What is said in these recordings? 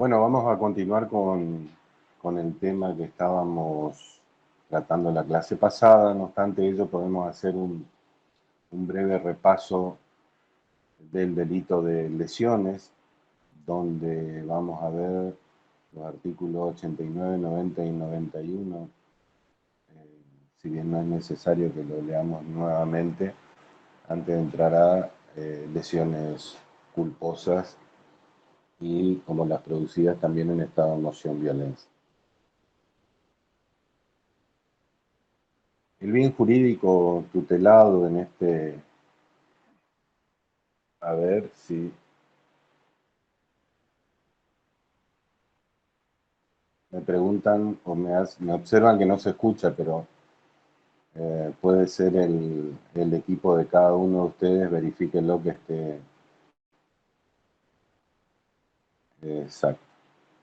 Bueno, vamos a continuar con el tema que estábamos tratando en la clase pasada. No obstante ello, podemos hacer un breve repaso del delito de lesiones, donde vamos a ver los artículos 89, 90 y 91. Si bien no es necesario que lo leamos nuevamente, antes de entrar a lesiones culposas y como las producidas también en estado de emoción violencia. El bien jurídico tutelado en este, a ver si me preguntan o me observan que no se escucha, pero puede ser el equipo de cada uno de ustedes, verifíquenlo que esté exacto,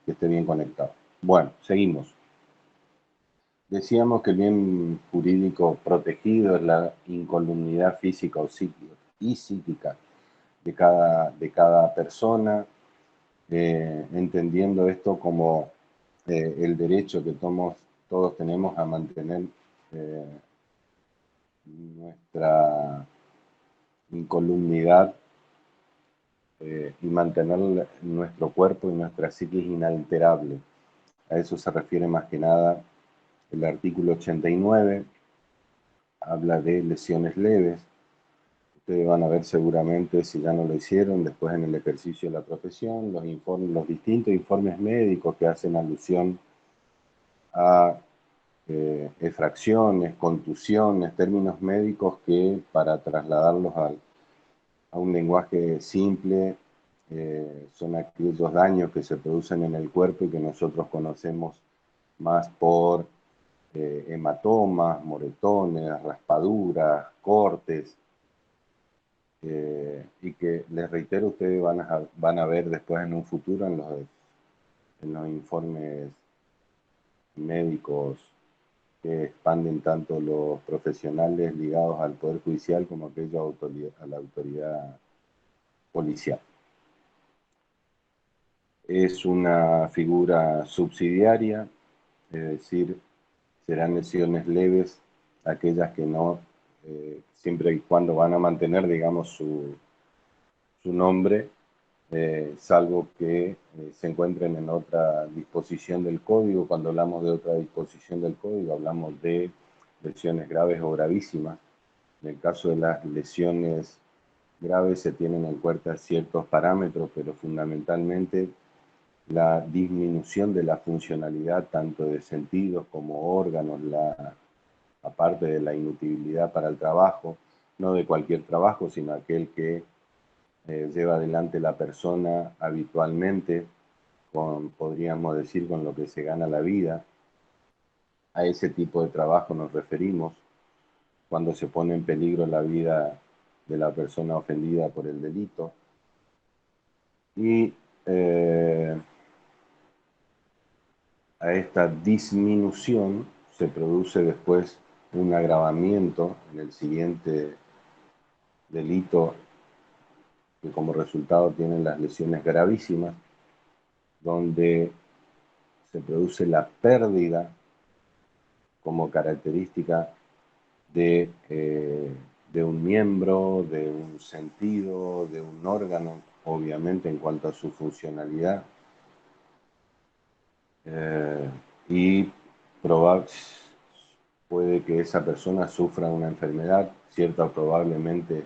que esté bien conectado. Bueno, seguimos. Decíamos que el bien jurídico protegido es la incolumnidad física o psíquica, y psíquica de cada persona, entendiendo esto como el derecho que todos tenemos a mantener eh, nuestra incolumnidad y mantener nuestro cuerpo y nuestra psiquis inalterable. A eso se refiere más que nada el artículo 89, habla de lesiones leves. Ustedes van a ver seguramente, si ya no lo hicieron, después en el ejercicio de la profesión, los distintos informes médicos que hacen alusión a efracciones, contusiones, términos médicos que para trasladarlos a un lenguaje simple son aquellos daños que se producen en el cuerpo y que nosotros conocemos más por hematomas, moretones, raspaduras, cortes, y que les reitero, ustedes van a ver después en un futuro en los informes médicos que expanden tanto los profesionales ligados al Poder Judicial como aquellos a la autoridad policial. Es una figura subsidiaria, es decir, serán lesiones leves aquellas que no, siempre y cuando van a mantener, digamos, su nombre, salvo que se encuentren en otra disposición del código. Cuando hablamos de otra disposición del código, hablamos de lesiones graves o gravísimas. En el caso de las lesiones graves se tienen en cuenta ciertos parámetros, pero fundamentalmente la disminución de la funcionalidad tanto de sentidos como órganos, aparte de la inutilidad para el trabajo, no de cualquier trabajo, sino aquel que lleva adelante la persona habitualmente, podríamos decir, con lo que se gana la vida. A ese tipo de trabajo nos referimos cuando se pone en peligro la vida de la persona ofendida por el delito. Y a esta disminución se produce después un agravamiento en el siguiente delito que como resultado tienen las lesiones gravísimas, donde se produce la pérdida como característica de un miembro, de un sentido, de un órgano, obviamente en cuanto a su funcionalidad, y puede que esa persona sufra una enfermedad, cierta o probablemente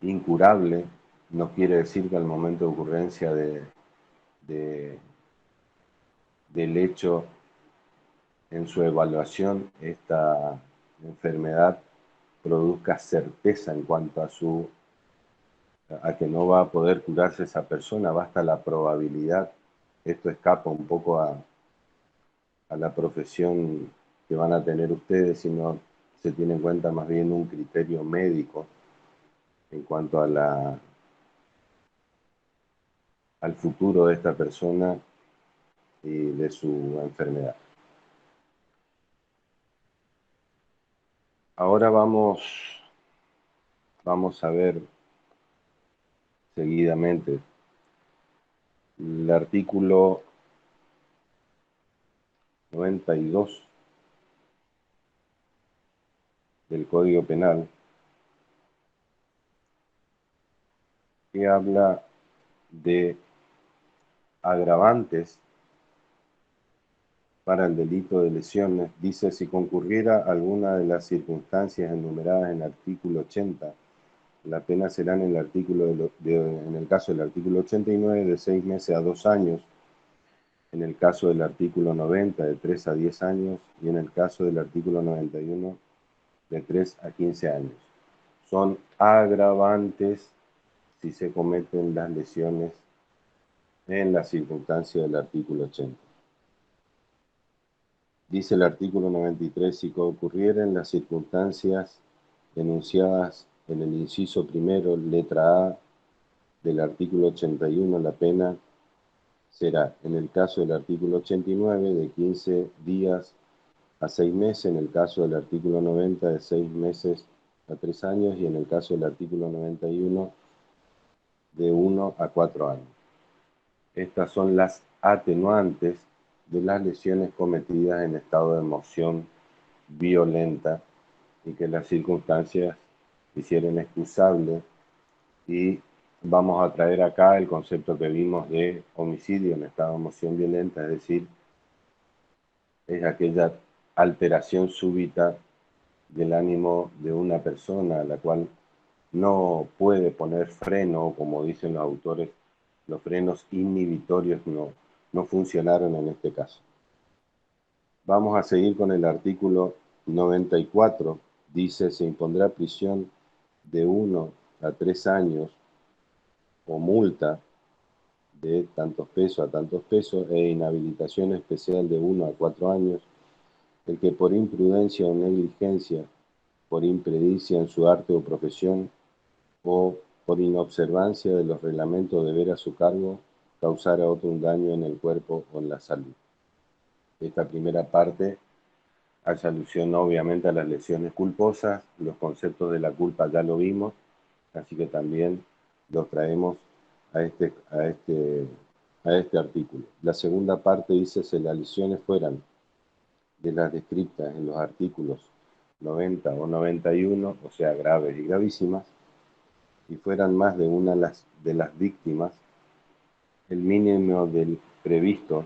incurable. No quiere decir que al momento de ocurrencia de, del hecho en su evaluación esta enfermedad produzca certeza en cuanto a que no va a poder curarse esa persona, basta la probabilidad. Esto escapa un poco a la profesión que van a tener ustedes, sino se tiene en cuenta más bien un criterio médico en cuanto al futuro de esta persona y de su enfermedad. Ahora vamos a ver seguidamente El artículo 92 del Código Penal, que habla de agravantes para el delito de lesiones, dice: si concurriera alguna de las circunstancias enumeradas en el artículo 80, la pena será en el caso del artículo 89 de 6 meses a 2 años, en el caso del artículo 90 de 3 a 10 años y en el caso del artículo 91 de 3 a 15 años. Son agravantes si se cometen las lesiones en la circunstancia del artículo 80. Dice el artículo 93, si concurriera en las circunstancias enunciadas en el inciso primero, letra A del artículo 81, la pena será, en el caso del artículo 89, de 15 días a 6 meses, en el caso del artículo 90, de 6 meses a 3 años, y en el caso del artículo 91, de 1 a 4 años. Estas son las atenuantes de las lesiones cometidas en estado de emoción violenta y que las circunstancias hicieron excusable, y vamos a traer acá el concepto que vimos de homicidio en estado de emoción violenta, es decir, es aquella alteración súbita del ánimo de una persona a la cual no puede poner freno, como dicen los autores, los frenos inhibitorios no funcionaron en este caso. Vamos a seguir con el artículo 94. Dice: se impondrá prisión de 1 a 3 años o multa de tantos pesos a tantos pesos e inhabilitación especial de 1 a 4 años el que por imprudencia o negligencia, por impredicia en su arte o profesión, o por inobservancia de los reglamentos de deber a su cargo, causara a otro un daño en el cuerpo o en la salud. Esta primera parte hace alusión obviamente a las lesiones culposas. Los conceptos de la culpa ya lo vimos, así que también los traemos a este artículo. La segunda parte dice: si las lesiones fueran de las descritas en los artículos 90 o 91, o sea, graves y gravísimas, y fueran más de una de las víctimas, el mínimo del previsto,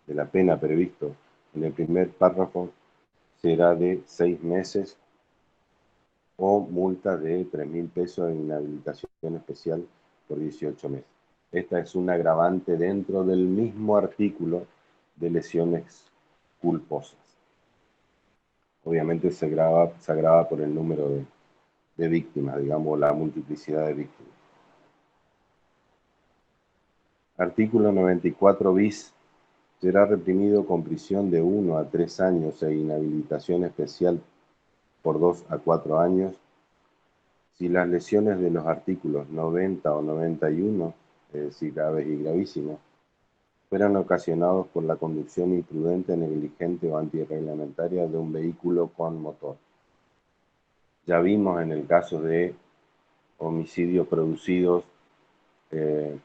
de la pena previsto en el primer párrafo, será de 6 meses o multa de 3.000 pesos en inhabilitación especial por 18 meses. Esta es un agravante dentro del mismo artículo de lesiones culposas. Obviamente se agrava por el número de víctimas, digamos, la multiplicidad de víctimas. Artículo 94 bis. Será reprimido con prisión de 1 a 3 años e inhabilitación especial por 2 a 4 años si las lesiones de los artículos 90 o 91, es decir, graves y gravísimas, fueran ocasionados por la conducción imprudente, negligente o antirreglamentaria de un vehículo con motor. Ya vimos en el caso de homicidios producidos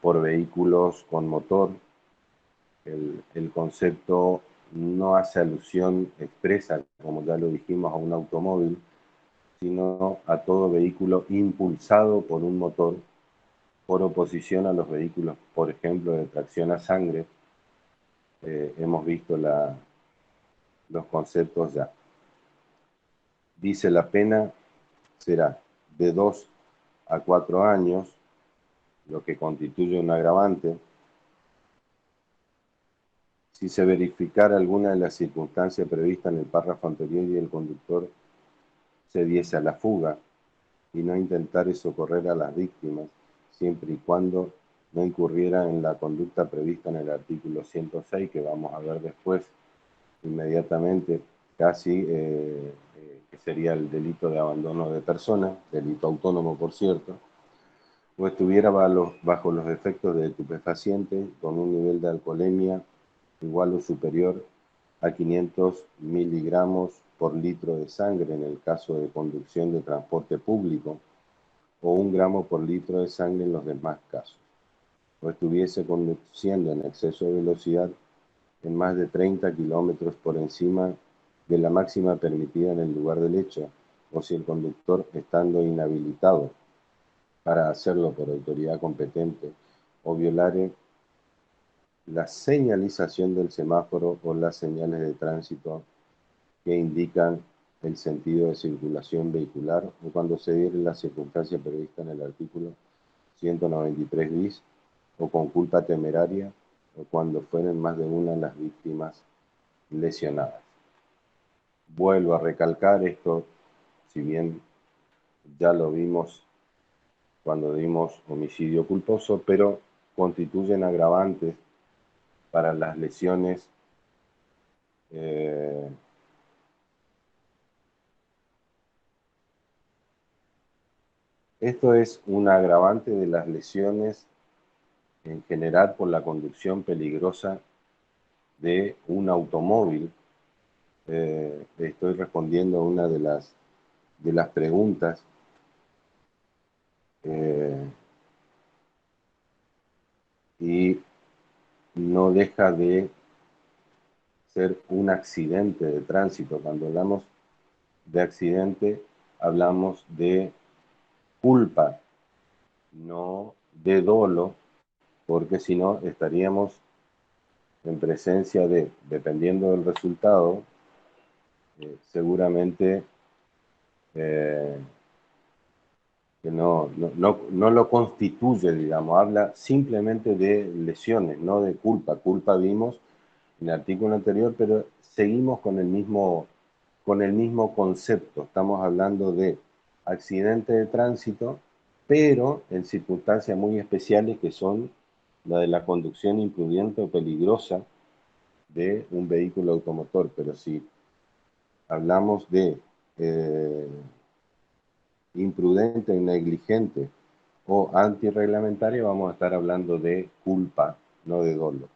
por vehículos con motor, el concepto no hace alusión expresa, como ya lo dijimos, a un automóvil, sino a todo vehículo impulsado por un motor, por oposición a los vehículos, por ejemplo, de tracción a sangre. Hemos visto los conceptos ya. Dice: la pena será de 2 a 4 años, lo que constituye un agravante, si se verificara alguna de las circunstancias previstas en el párrafo anterior y el conductor se diese a la fuga y no intentare socorrer a las víctimas, siempre y cuando no incurriera en la conducta prevista en el artículo 106, que vamos a ver después, inmediatamente, casi, que sería el delito de abandono de persona, delito autónomo, por cierto, o estuviera bajo los efectos de estupefacientes con un nivel de alcoholemia igual o superior a 500 miligramos por litro de sangre en el caso de conducción de transporte público, o 1 gramo por litro de sangre en los demás casos. o estuviese conduciendo en exceso de velocidad en más de 30 kilómetros por encima de la máxima permitida en el lugar del hecho, o si el conductor, estando inhabilitado para hacerlo por autoridad competente, o violare la señalización del semáforo o las señales de tránsito que indican el sentido de circulación vehicular, o cuando se diere la circunstancia prevista en el artículo 193 bis, o con culpa temeraria, o cuando fueren más de una las víctimas lesionadas. Vuelvo a recalcar esto, si bien ya lo vimos cuando dimos homicidio culposo, pero constituyen agravantes para las lesiones esto es un agravante de las lesiones en general por la conducción peligrosa de un automóvil. Estoy respondiendo a una de las preguntas. Y no deja de ser un accidente de tránsito. Cuando hablamos de accidente, hablamos de culpa, no de dolo, porque si no estaríamos en presencia de, dependiendo del resultado, seguramente que no lo constituye, digamos, habla simplemente de lesiones, no de culpa. Culpa vimos en el artículo anterior, pero seguimos con el mismo concepto. Estamos hablando de accidente de tránsito, pero en circunstancias muy especiales que son la de la conducción imprudente o peligrosa de un vehículo automotor. Pero si hablamos de imprudente y negligente o antirreglamentaria, vamos a estar hablando de culpa, no de dolo.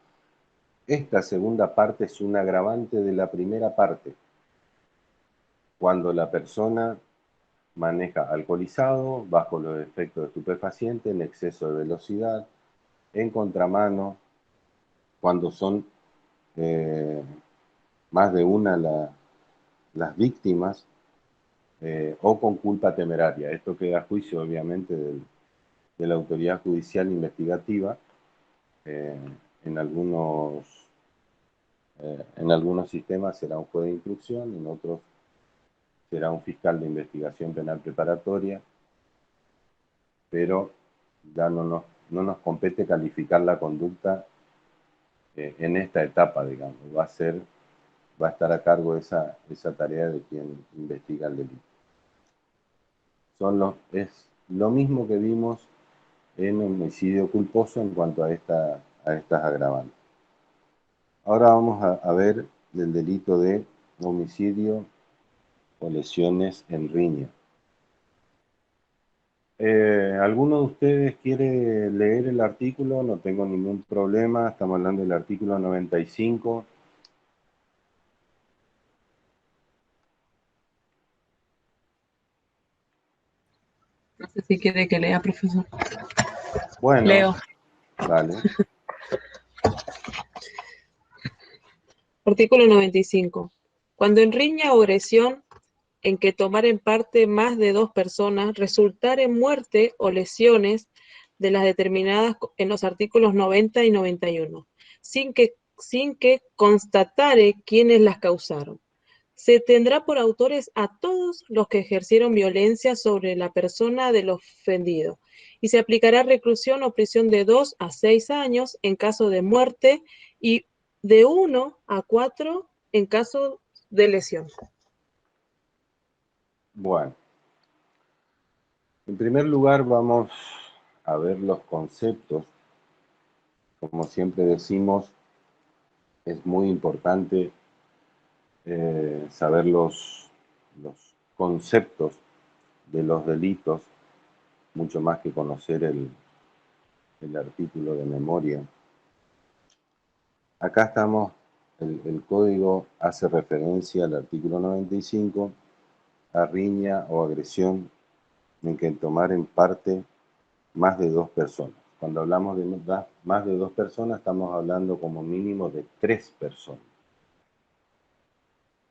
Esta segunda parte es un agravante de la primera parte. Cuando la persona maneja alcoholizado, bajo los efectos de estupefacientes, en exceso de velocidad, en contramano, cuando son más de una las víctimas, o con culpa temeraria. Esto queda a juicio, obviamente, de la autoridad judicial investigativa. En algunos sistemas será un juez de instrucción, en otros será un fiscal de investigación penal preparatoria, pero ya no nos compete calificar la conducta en esta etapa, digamos. Va a estar a cargo esa tarea de quien investiga el delito. Es lo mismo que vimos en homicidio culposo en cuanto a estas agravantes. Ahora vamos a ver el delito de homicidio o lesiones en riña. ¿Alguno de ustedes quiere leer el artículo? No tengo ningún problema. Estamos hablando del artículo 95. No sé si quiere que lea, profesor. Bueno, Leo. Dale. Artículo 95. Cuando en riña o agresión en que tomaren parte más de dos personas resultar en muerte o lesiones de las determinadas en los artículos 90 y 91, sin que constatare quiénes las causaron. Se tendrá por autores a todos los que ejercieron violencia sobre la persona del ofendido y se aplicará reclusión o prisión de 2 a 6 años en caso de muerte y de 1 a 4 en caso de lesión. Bueno, en primer lugar vamos a ver los conceptos. Como siempre decimos, es muy importante saber los conceptos de los delitos, mucho más que conocer el artículo de memoria. Acá estamos, el código hace referencia al artículo 95, a riña o agresión en que tomaren parte más de dos personas. Cuando hablamos de más de 2 personas, estamos hablando como mínimo de 3 personas.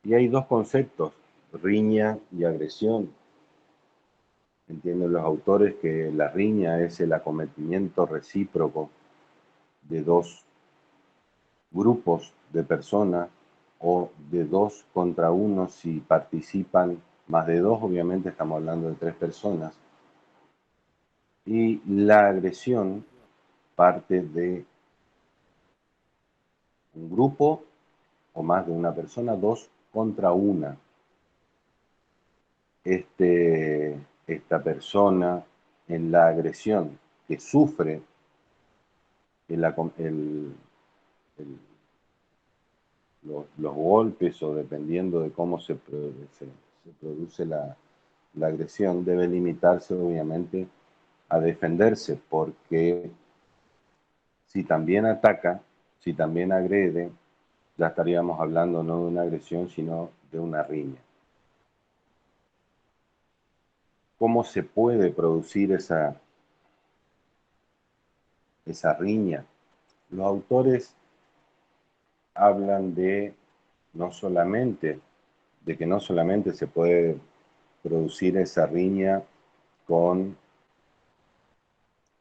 Y hay dos conceptos, riña y agresión. Entienden los autores que la riña es el acometimiento recíproco de dos grupos de personas o de 2 contra 1 si participan más de 2, obviamente estamos hablando de 3 personas. Y la agresión parte de un grupo o más de una persona, 2 contra 1. Esta persona en la agresión que sufre los golpes o dependiendo de cómo se produce la agresión, debe limitarse obviamente a defenderse, porque si también ataca, si también agrede, ya estaríamos hablando no de una agresión, sino de una riña. ¿Cómo se puede producir esa riña? Los autores hablan de que no solamente se puede producir esa riña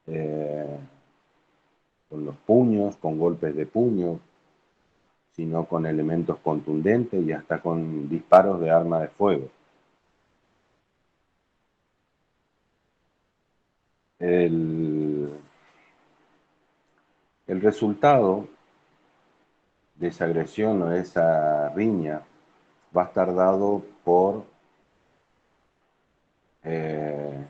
eh, con los puños, con golpes de puño, sino con elementos contundentes y hasta con disparos de arma de fuego. El resultado de esa agresión o de esa riña va a estar dado por en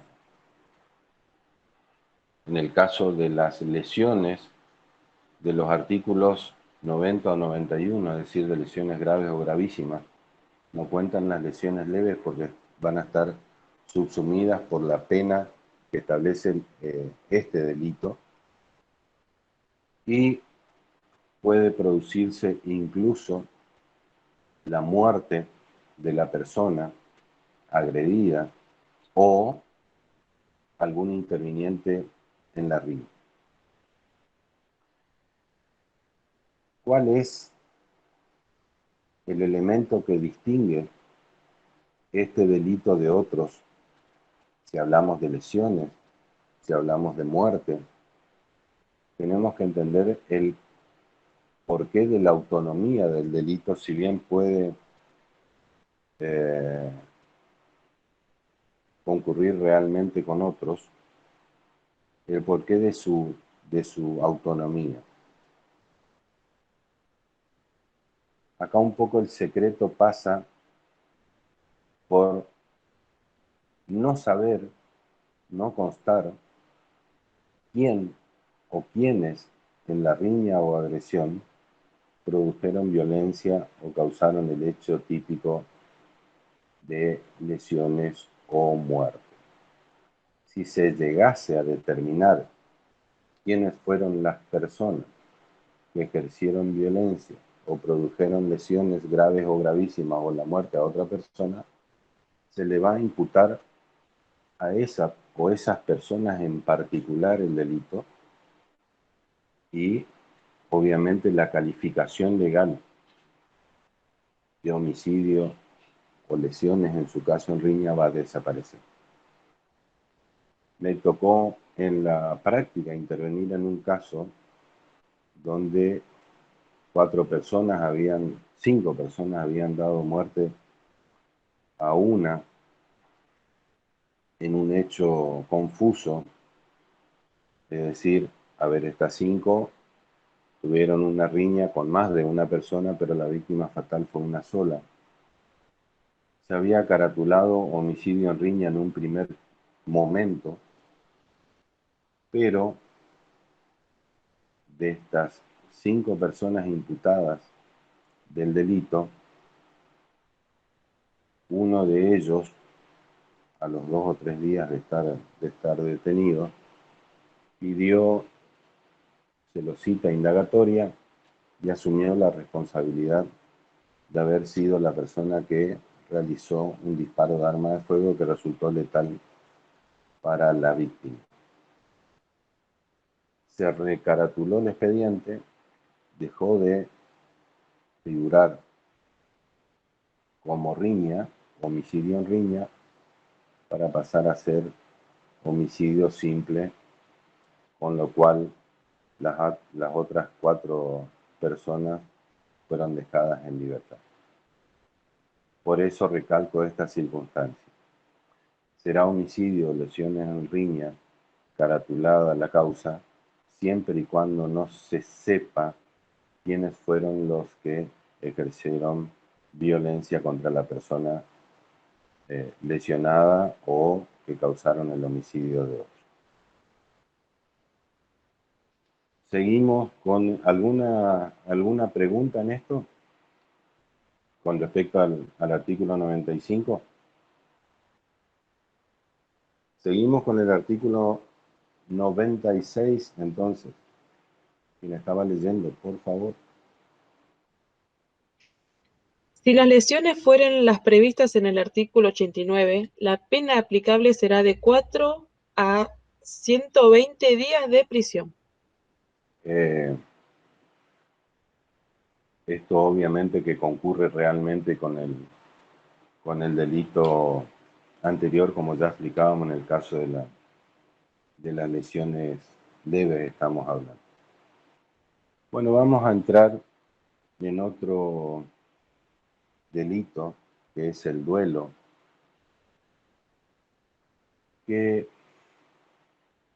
el caso de las lesiones de los artículos 90 o 91, es decir, de lesiones graves o gravísimas. No cuentan las lesiones leves porque van a estar subsumidas por la pena que establece este delito y puede producirse incluso la muerte de la persona agredida o algún interviniente en la riña. ¿Cuál es el elemento que distingue este delito de otros? Si hablamos de lesiones, si hablamos de muerte, tenemos que entender el porqué de la autonomía del delito, si bien puede concurrir realmente con otros, el porqué de su autonomía. Acá un poco el secreto pasa por no saber, no constar quién o quiénes en la riña o agresión produjeron violencia o causaron el hecho típico de lesiones o muerte. Si se llegase a determinar quiénes fueron las personas que ejercieron violencia o produjeron lesiones graves o gravísimas o la muerte a otra persona, se le va a imputar a esa o esas personas en particular el delito y obviamente la calificación legal de homicidio o lesiones, en su caso en riña, va a desaparecer. Me tocó en la práctica intervenir en un caso donde 5 personas habían dado muerte a una en un hecho confuso, es decir, a ver, estas 5 tuvieron una riña con más de una persona, pero la víctima fatal fue una sola. Se había caratulado homicidio en riña en un primer momento, pero de estas 5 personas imputadas del delito, uno de ellos, a los 2 o 3 días de estar detenido, pidió celosía indagatoria y asumió la responsabilidad de haber sido la persona que realizó un disparo de arma de fuego que resultó letal para la víctima. se recaratuló el expediente, dejó de figurar como riña, homicidio en riña, para pasar a ser homicidio simple, con lo cual las otras 4 personas fueron dejadas en libertad. Por eso recalco esta circunstancia. Será homicidio o lesiones en riña caratulada la causa, siempre y cuando no se sepa quiénes fueron los que ejercieron violencia contra la persona lesionada o que causaron el homicidio de otro. ¿Seguimos con alguna pregunta en esto con respecto al artículo 95? Seguimos con el artículo 96, entonces. Quien estaba leyendo, por favor. Si las lesiones fueren las previstas en el artículo 89, la pena aplicable será de 4 a 120 días de prisión. Esto obviamente que concurre realmente con el delito anterior, como ya explicábamos en el caso de las lesiones leves estamos hablando. Bueno, vamos a entrar en otro delito, que es el duelo, que,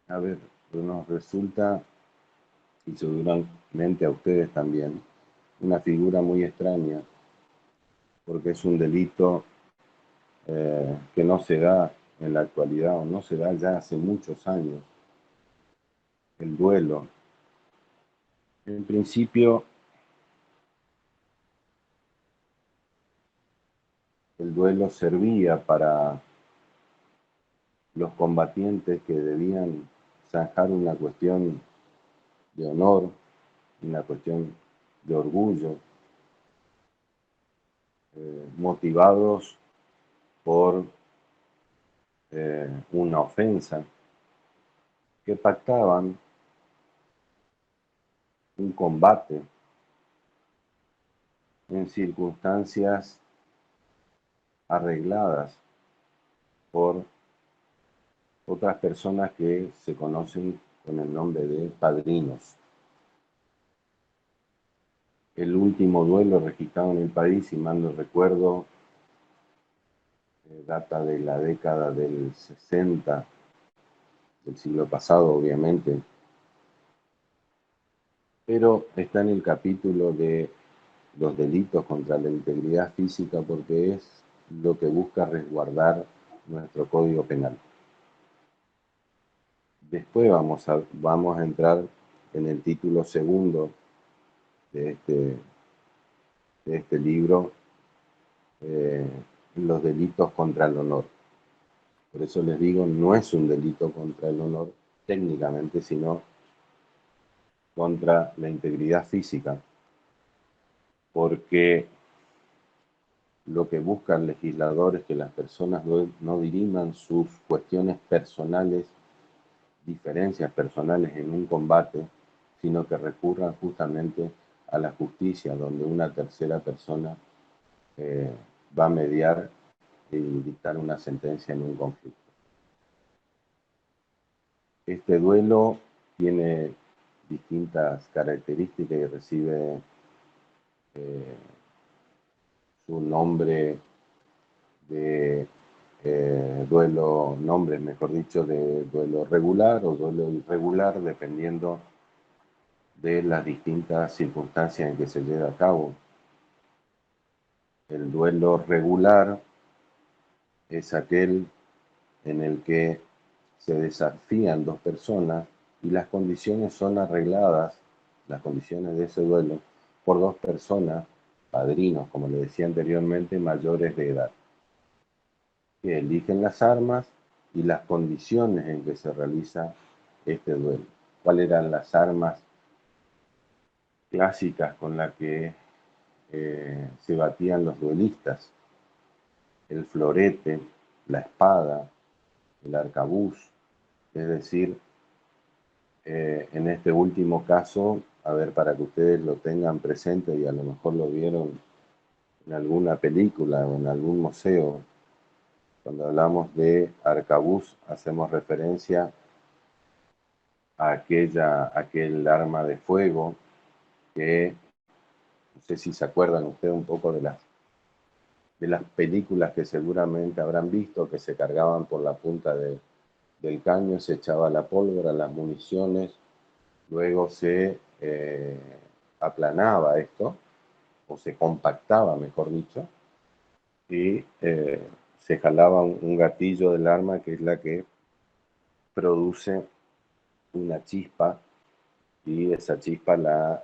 a ver, nos resulta, y seguramente a ustedes también, una figura muy extraña, porque es un delito que no se da en la actualidad, o no se da ya hace muchos años, el duelo. En principio, el duelo servía para los combatientes que debían zanjar una cuestión de honor, una cuestión de orgullo, motivados por una ofensa, que pactaban un combate en circunstancias arregladas por otras personas que se conocen con el nombre de padrinos. El último duelo registrado en el país, si mal no recuerdo, data de la década del 60, del siglo pasado, obviamente, pero está en el capítulo de los delitos contra la integridad física porque es lo que busca resguardar nuestro Código Penal. Después vamos a entrar en el título segundo de este libro, los delitos contra el honor. Por eso les digo, no es un delito contra el honor técnicamente, sino contra la integridad física, porque lo que busca el legislador es que las personas no diriman sus cuestiones personales, diferencias personales en un combate, sino que recurran justamente a la justicia, donde una tercera persona va a mediar y dictar una sentencia en un conflicto. Este duelo tiene distintas características y recibe su nombre de duelo, nombres mejor dicho, de duelo regular o duelo irregular, dependiendo de las distintas circunstancias en que se lleva a cabo. El duelo regular es aquel en el que se desafían 2 personas y las condiciones son arregladas, las condiciones de ese duelo, por 2 personas, padrinos, como le decía anteriormente, mayores de edad, que eligen las armas y las condiciones en que se realiza este duelo. ¿Cuáles eran las armas clásicas con las que se batían los duelistas? El florete, la espada, el arcabuz, es decir, en este último caso, a ver, para que ustedes lo tengan presente y a lo mejor lo vieron en alguna película o en algún museo, cuando hablamos de arcabuz hacemos referencia a aquel arma de fuego que, no sé si se acuerdan ustedes un poco de las películas que seguramente habrán visto, que se cargaban por la punta del caño, se echaba la pólvora, las municiones, luego se aplanaba esto, o se compactaba, mejor dicho, y se jalaba un gatillo del arma que es la que produce una chispa, y esa chispa la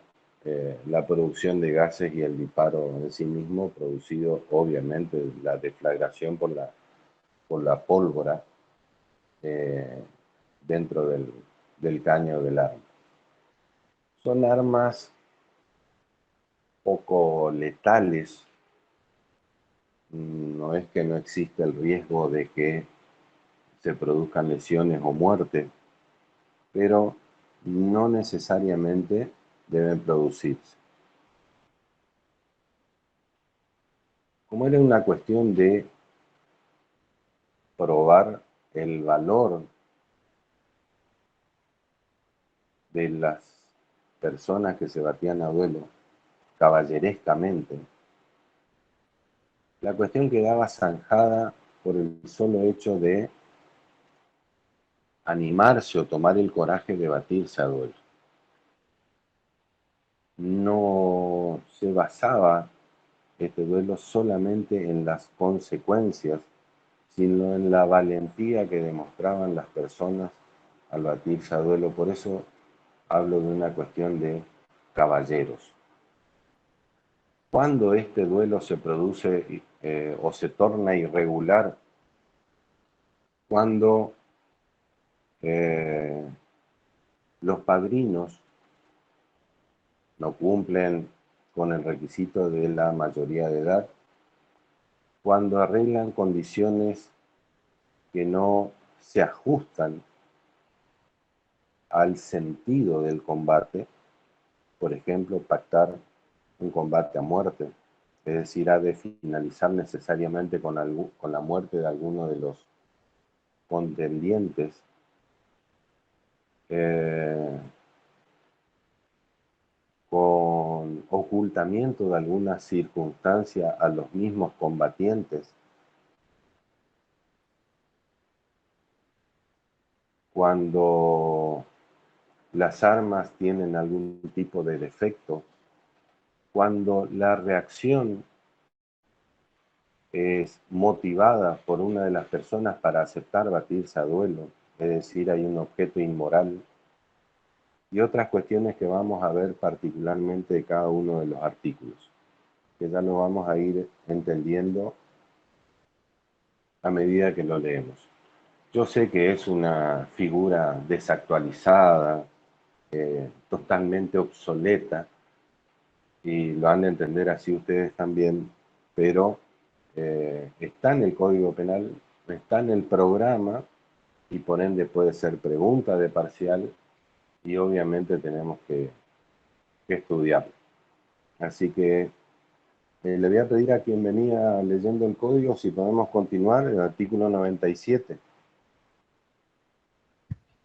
producción de gases y el disparo en sí mismo, producido obviamente la deflagración por la pólvora eh, dentro del caño del arma. Son armas poco letales, no es que no existe el riesgo de que se produzcan lesiones o muerte, pero no necesariamente deben producirse. Como era una cuestión de probar el valor de las personas que se batían a duelo caballerescamente, la cuestión quedaba zanjada por el solo hecho de animarse o tomar el coraje de batirse a duelo. No se basaba este duelo solamente en las consecuencias, sino en la valentía que demostraban las personas al batirse a duelo. Por eso hablo de una cuestión de caballeros. Cuando este duelo se produce o se torna irregular, cuando los padrinos no cumplen con el requisito de la mayoría de edad, cuando arreglan condiciones que no se ajustan al sentido del combate, por ejemplo, pactar un combate a muerte, es decir, ha de finalizar necesariamente con la muerte de alguno de los contendientes, con ocultamiento de alguna circunstancia a los mismos combatientes, cuando las armas tienen algún tipo de defecto, cuando la reacción es motivada por una de las personas para aceptar batirse a duelo, es decir, hay un objeto inmoral, y otras cuestiones que vamos a ver particularmente de cada uno de los artículos, que ya lo vamos a ir entendiendo a medida que lo leemos. Yo sé que es una figura desactualizada, totalmente obsoleta, y lo han de entender así ustedes también, pero está en el Código Penal, está en el programa, y por ende puede ser pregunta de parcial, y obviamente tenemos que estudiarlo. Así que le voy a pedir a quien venía leyendo el código si podemos continuar el artículo 97.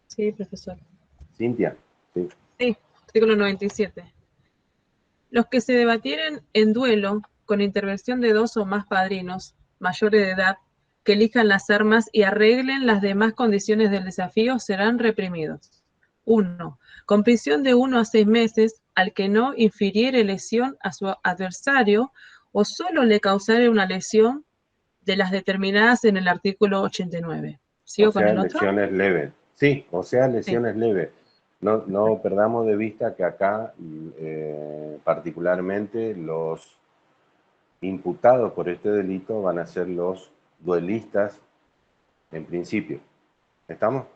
Sí, profesor. Cintia. Sí. Sí, artículo 97. Los que se debatieren en duelo con intervención de dos o más padrinos mayores de edad que elijan las armas y arreglen las demás condiciones del desafío serán reprimidos. 1. Con prisión de 1 a 6 meses al que no infiriere lesión a su adversario o solo le causare una lesión de las determinadas en el artículo 89. O ¿Sigo con sea, el otro? lesiones leves. Sí, o sea, Sí. lesiones leves. No perdamos de vista que acá, particularmente, los imputados por este delito van a ser los duelistas en principio. ¿Estamos?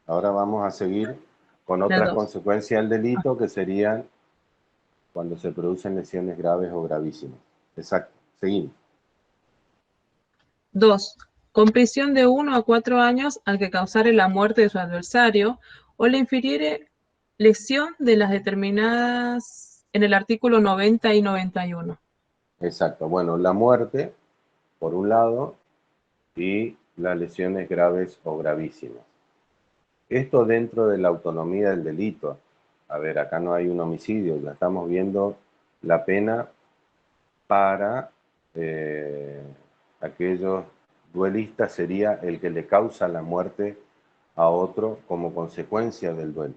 Ahora vamos a seguir con Las otras dos. consecuencias del delito que serían cuando se producen lesiones graves o gravísimas. Exacto. Seguimos. 2. Con prisión de 1 a 4 años al que causare la muerte de su adversario o le infiriere lesión de las determinadas en el artículo 90 y 91. Exacto. Bueno, la muerte, por un lado, y las lesiones graves o gravísimas. Esto dentro de la autonomía del delito. A ver, acá no hay un homicidio, ya estamos viendo la pena para aquellos duelistas, sería el que le causa la muerte a otro como consecuencia del duelo.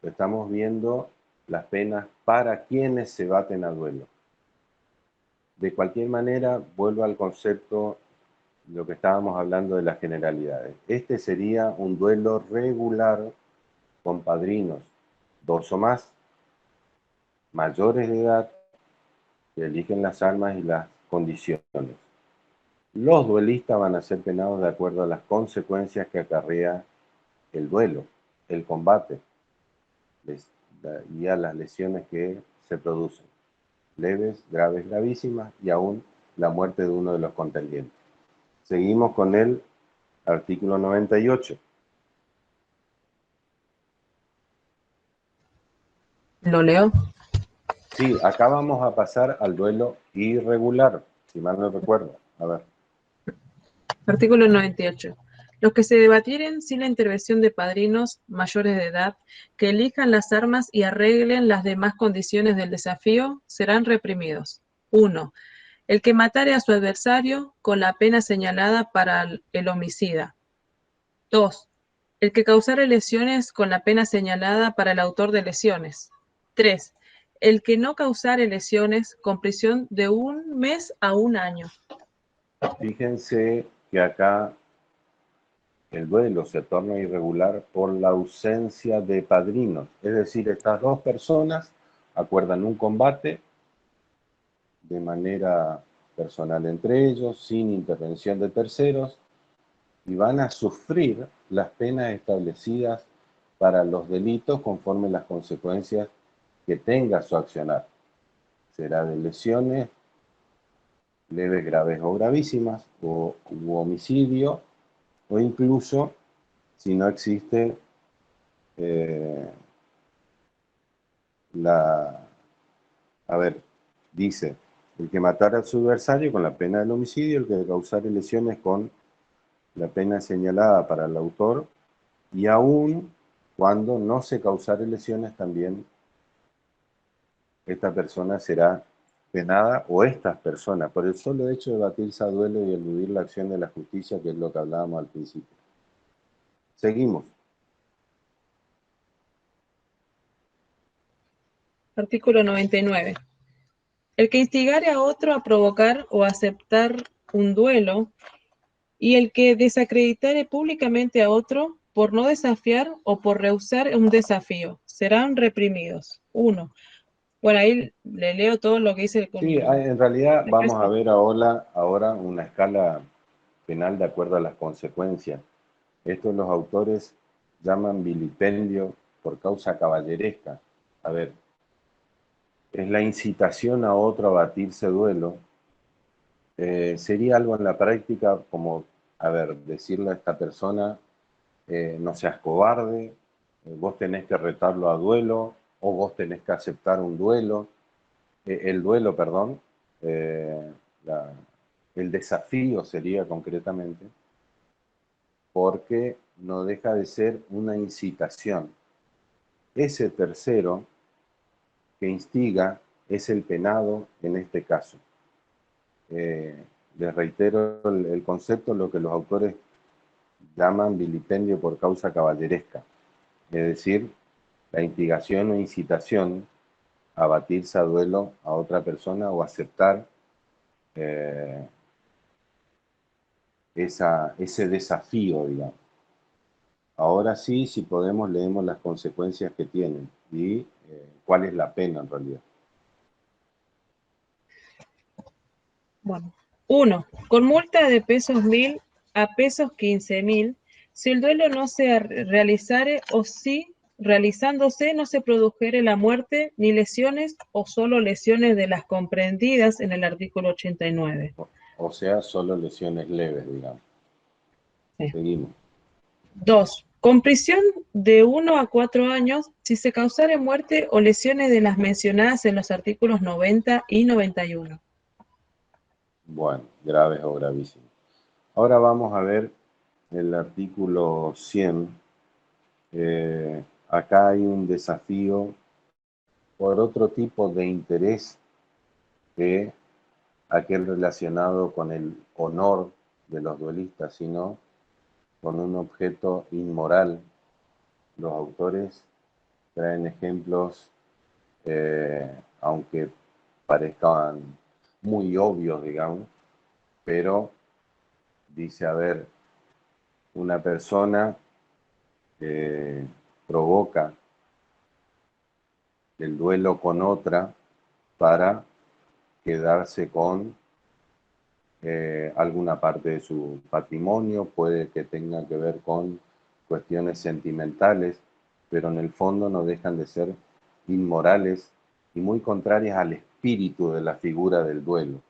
Estamos viendo las penas para quienes se baten a duelo. De cualquier manera, vuelvo al concepto, lo que estábamos hablando de las generalidades. Este sería un duelo regular con padrinos, 2 o más, mayores de edad, que eligen las armas y las condiciones. Los duelistas van a ser penados de acuerdo a las consecuencias que acarrea el duelo, el combate, y a las lesiones que se producen, leves, graves, gravísimas, y aún la muerte de uno de los contendientes. Seguimos con el artículo 98. ¿Lo leo? Sí, acá vamos a pasar al duelo irregular, si mal no recuerdo. A ver. Artículo 98. Los que se debatieren sin la intervención de padrinos mayores de edad, que elijan las armas y arreglen las demás condiciones del desafío, serán reprimidos. 1. El que matare a su adversario con la pena señalada para el homicida. 2. El que causare lesiones con la pena señalada para el autor de lesiones. 3. El que no causare lesiones con prisión de 1 mes a 1 año. Fíjense que acá el duelo se torna irregular por la ausencia de padrinos. Es decir, estas dos personas acuerdan un combate de manera personal entre ellos, sin intervención de terceros, y van a sufrir las penas establecidas para los delitos conforme las consecuencias que tenga su accionar. Será de lesiones leves, graves o gravísimas, u homicidio, o incluso, si no existe a ver, dice, el que matara a su adversario con la pena del homicidio, el que causare lesiones con la pena señalada para el autor, y aún cuando no se causare lesiones también esta persona será penada, o estas personas, por el solo hecho de batirse a duelo y eludir la acción de la justicia, que es lo que hablábamos al principio. Seguimos. Artículo 99. El que instigare a otro a provocar o aceptar un duelo, y el que desacreditare públicamente a otro por no desafiar o por rehusar un desafío, serán reprimidos. 1. Bueno, ahí le leo todo lo que dice el Sí, en realidad después. vamos a ver ahora una escala penal de acuerdo a las consecuencias. Esto los autores llaman vilipendio por causa caballeresca. A ver, es la incitación a otro a batirse duelo. Sería algo en la práctica como, a ver, decirle a esta persona, no seas cobarde, vos tenés que retarlo a duelo, o vos tenés que aceptar un duelo, el duelo, perdón, eh, la- el desafío sería concretamente, porque no deja de ser una incitación. Ese tercero que instiga es el penado en este caso. Les reitero el concepto, lo que los autores llaman vilipendio por causa caballeresca, es decir, la instigación o incitación a batirse a duelo a otra persona o aceptar eh, ese desafío, digamos. Ahora sí, si podemos, leemos las consecuencias que tienen y cuál es la pena en realidad. Bueno, 1. Con multa de pesos 1.000 a pesos 15.000, si el duelo no se realizare o si realizándose no se produjere la muerte ni lesiones o solo lesiones de las comprendidas en el artículo 89. O sea, solo lesiones leves, digamos. Sí. Seguimos. 2. con prisión de 1 a 4 años si se causare muerte o lesiones de las mencionadas en los artículos 90 y 91. Bueno, graves o gravísimos. Ahora vamos a ver el artículo 100. Acá hay un desafío por otro tipo de interés que aquel relacionado con el honor de los duelistas, sino con un objeto inmoral. Los autores traen ejemplos, aunque parezcan muy obvios, digamos, pero dice, a ver, una persona provoca el duelo con otra para quedarse con alguna parte de su patrimonio, puede que tenga que ver con cuestiones sentimentales, pero en el fondo no dejan de ser inmorales y muy contrarias al espíritu de la figura del duelo.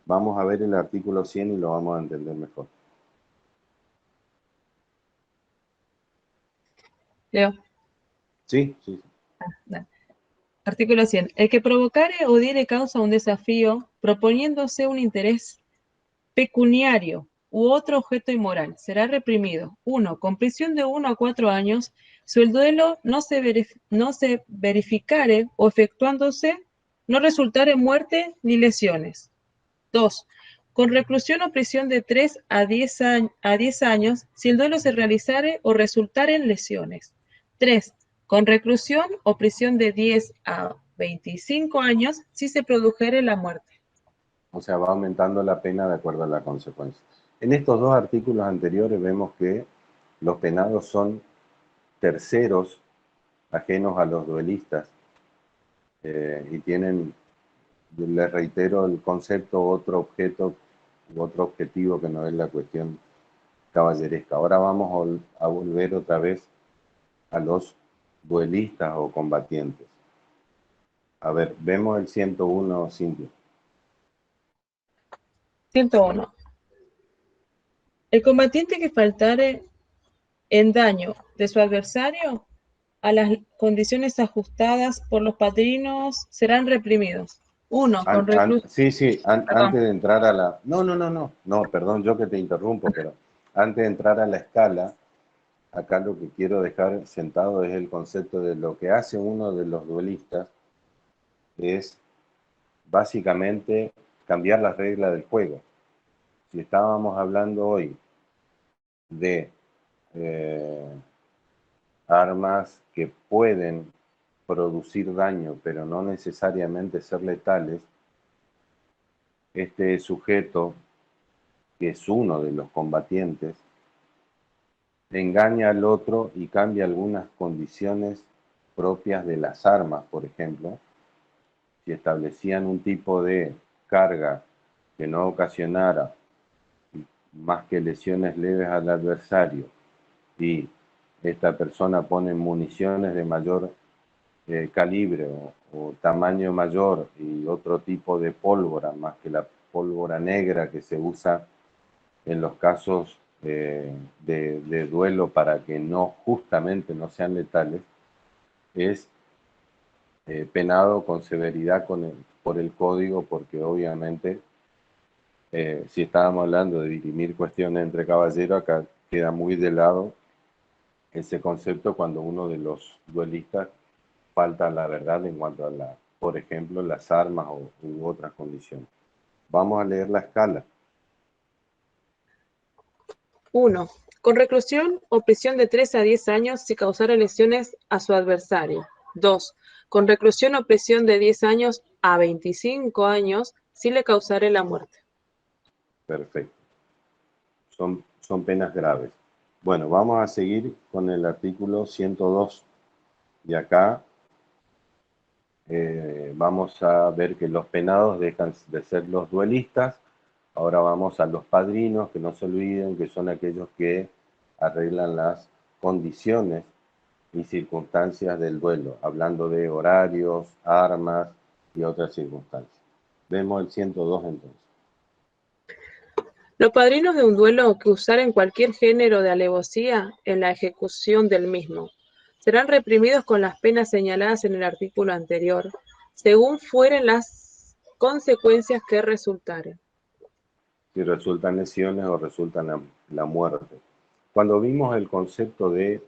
Vamos a ver el artículo 100 y lo vamos a entender mejor. Leo. Sí, sí. Artículo 100. El que provocare o diere causa un desafío, proponiéndose un interés pecuniario u otro objeto inmoral, será reprimido. 1. Con prisión de 1 a 4 años, si el duelo no se verificare o efectuándose, no resultare muerte ni lesiones. 2. Con reclusión o prisión de 3 a 10 años, si el duelo se realizare o resultare en lesiones. 3. Con reclusión o prisión de 10 a 25 años, si se produjere la muerte. O sea, va aumentando la pena de acuerdo a la consecuencia. En estos dos artículos anteriores vemos que los penados son terceros ajenos a los duelistas y tienen, les reitero el concepto, otro objeto u otro objetivo que no es la cuestión caballeresca. Ahora vamos a volver otra vez a los duelistas o combatientes. A ver, vemos el 101 simple. 101. El combatiente que faltare en daño de su adversario a las condiciones ajustadas por los padrinos serán reprimidos. 1. Con reclusión. Sí, antes de entrar a la... No, perdón, yo que te interrumpo, pero antes de entrar a la escala, acá lo que quiero dejar sentado es el concepto de lo que hace uno de los duelistas, es básicamente cambiar las reglas del juego. Si estábamos hablando hoy de armas que pueden producir daño, pero no necesariamente ser letales, este sujeto, que es uno de los combatientes, engaña al otro y cambia algunas condiciones propias de las armas, por ejemplo. Si establecían un tipo de carga que no ocasionara más que lesiones leves al adversario y esta persona pone municiones de mayor calibre o tamaño mayor y otro tipo de pólvora, más que la pólvora negra que se usa en los casos de duelo para que no, justamente no sean letales, es penado con severidad por el código, porque obviamente si estábamos hablando de dirimir cuestiones entre caballeros, acá queda muy de lado ese concepto cuando uno de los duelistas falta a la verdad en cuanto a, por ejemplo, las armas u otras condiciones. Vamos a leer la escala. 1. Con reclusión o prisión de 3 a 10 años si causara lesiones a su adversario. 2. Con reclusión o prisión de 10 años a 25 años si le causare la muerte. Perfecto. Son penas graves. Bueno, vamos a seguir con el artículo 102. Y acá vamos a ver que los penados dejan de ser los duelistas. Ahora vamos a los padrinos, que no se olviden que son aquellos que arreglan las condiciones y circunstancias del duelo, hablando de horarios, armas y otras circunstancias. Vemos el 102 entonces. Los padrinos de un duelo que usaren cualquier género de alevosía en la ejecución del mismo serán reprimidos con las penas señaladas en el artículo anterior, según fueren las consecuencias que resultaren. Si resultan lesiones o resultan la muerte. Cuando vimos el concepto de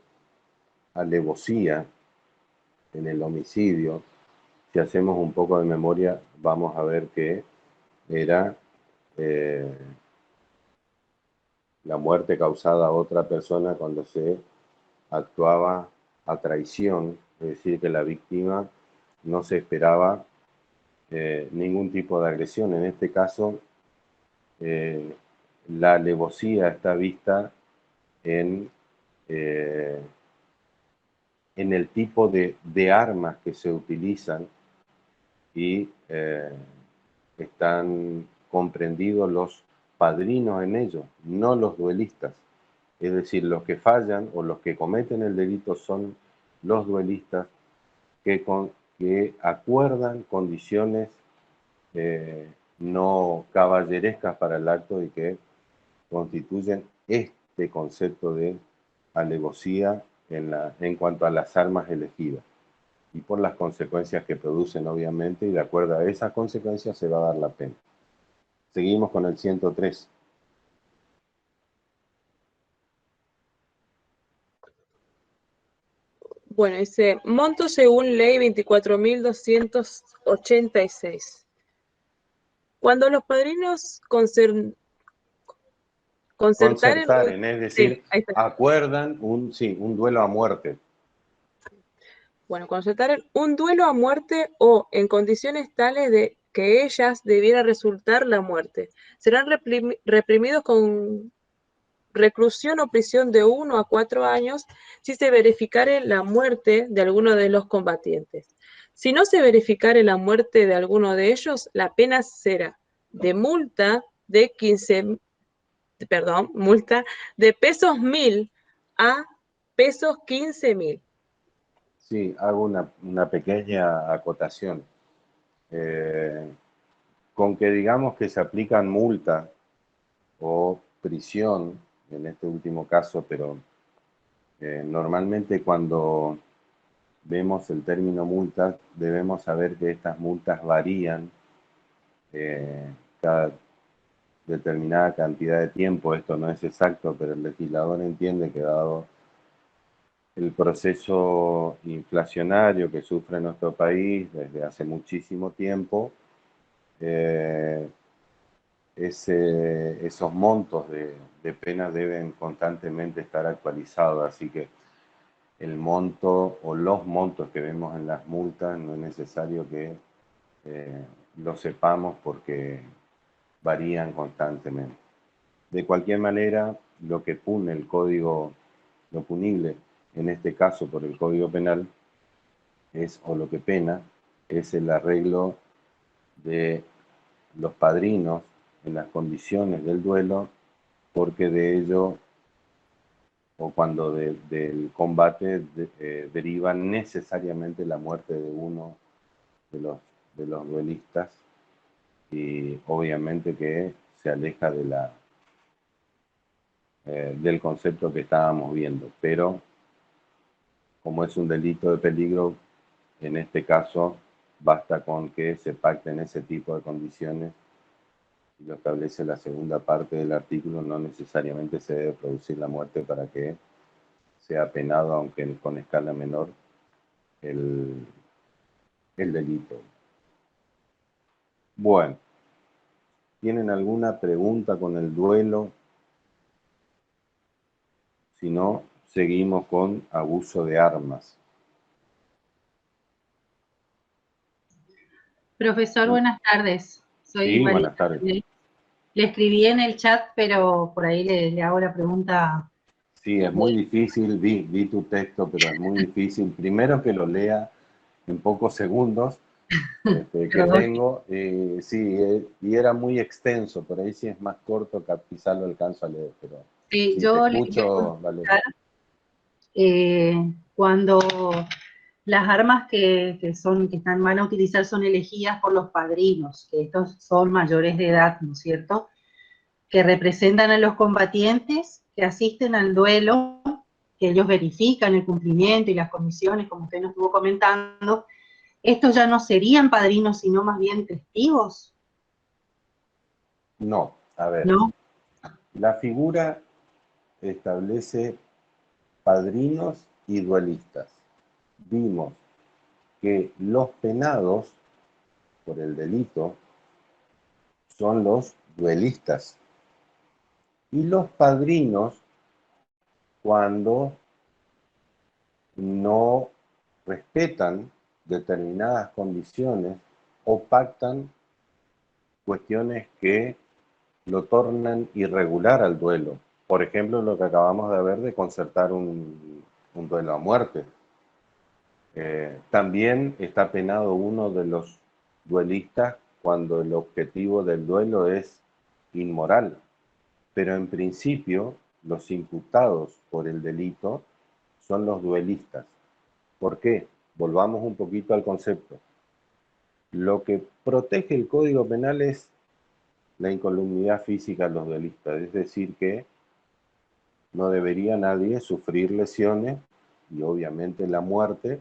alevosía en el homicidio, si hacemos un poco de memoria, vamos a ver que era la muerte causada a otra persona cuando se actuaba a traición, es decir, que la víctima no se esperaba ningún tipo de agresión. En este caso, la alevosía está vista en el tipo de armas que se utilizan y están comprendidos los padrinos en ello, no los duelistas. Es decir, los que fallan o los que cometen el delito son los duelistas que acuerdan condiciones no caballerescas para el acto y que constituyen este concepto de alevosía en cuanto a las armas elegidas y por las consecuencias que producen, obviamente, y de acuerdo a esas consecuencias se va a dar la pena. Seguimos con el 103. Bueno, dice, monto según ley 24.286. Cuando los padrinos concertaren Concertaren, es sí, decir, ahí está. acuerdan un duelo a muerte. Bueno, concertaren un duelo a muerte o en condiciones tales de que ellas debiera resultar la muerte. Serán reprimidos con reclusión o prisión de 1 a 4 años si se verificare la muerte de alguno de los combatientes. Si no se verificare la muerte de alguno de ellos, la pena será de multa de multa de pesos 1.000 a pesos 15.000. Sí, hago una pequeña acotación. Con que digamos que se aplican multa o prisión, en este último caso, pero normalmente cuando vemos el término multa, debemos saber que estas multas varían cada determinada cantidad de tiempo. Esto no es exacto, pero el legislador entiende que dado el proceso inflacionario que sufre nuestro país desde hace muchísimo tiempo, esos montos de pena deben constantemente estar actualizados, así que el monto o los montos que vemos en las multas no es necesario que lo sepamos porque varían constantemente. De cualquier manera, lo que pune el código, lo punible, en este caso por el Código Penal, o lo que pena, es el arreglo de los padrinos en las condiciones del duelo, porque de ello, o cuando del combate, deriva necesariamente la muerte de uno de los duelistas, y obviamente que se aleja del concepto que estábamos viendo, pero como es un delito de peligro, en este caso basta con que se pacten ese tipo de condiciones y lo establece la segunda parte del artículo, no necesariamente se debe producir la muerte para que sea penado, aunque con escala menor, el delito. Bueno, ¿tienen alguna pregunta con el duelo? Si no, seguimos con abuso de armas. Profesor, buenas tardes. Soy Sí, María. buenas tardes. Le escribí en el chat, pero por ahí le hago la pregunta. Sí, es muy difícil, vi tu texto, pero es muy difícil. Primero que lo lea en pocos segundos que tengo. Sí, y era muy extenso, por ahí si es más corto, quizás lo alcanzo a leer, pero Sí, sí, te yo le quería escucho, Valeria. cuando las armas que van a utilizar son elegidas por los padrinos, que estos son mayores de edad, ¿no es cierto? que representan a los combatientes que asisten al duelo, que ellos verifican el cumplimiento y las condiciones, como usted nos estuvo comentando. ¿Estos ya no serían padrinos, sino más bien testigos? No, a ver, ¿No? la figura establece padrinos y duelistas. Vimos que los penados por el delito son los duelistas y los padrinos cuando no respetan determinadas condiciones o pactan cuestiones que lo tornan irregular al duelo. Por ejemplo, lo que acabamos de ver de concertar un duelo a muerte. También está penado uno de los duelistas cuando el objetivo del duelo es inmoral. Pero en principio, los imputados por el delito son los duelistas. ¿Por qué? Volvamos un poquito al concepto. Lo que protege el Código Penal es la incolumnidad física de los duelistas, es decir que no debería nadie sufrir lesiones y obviamente la muerte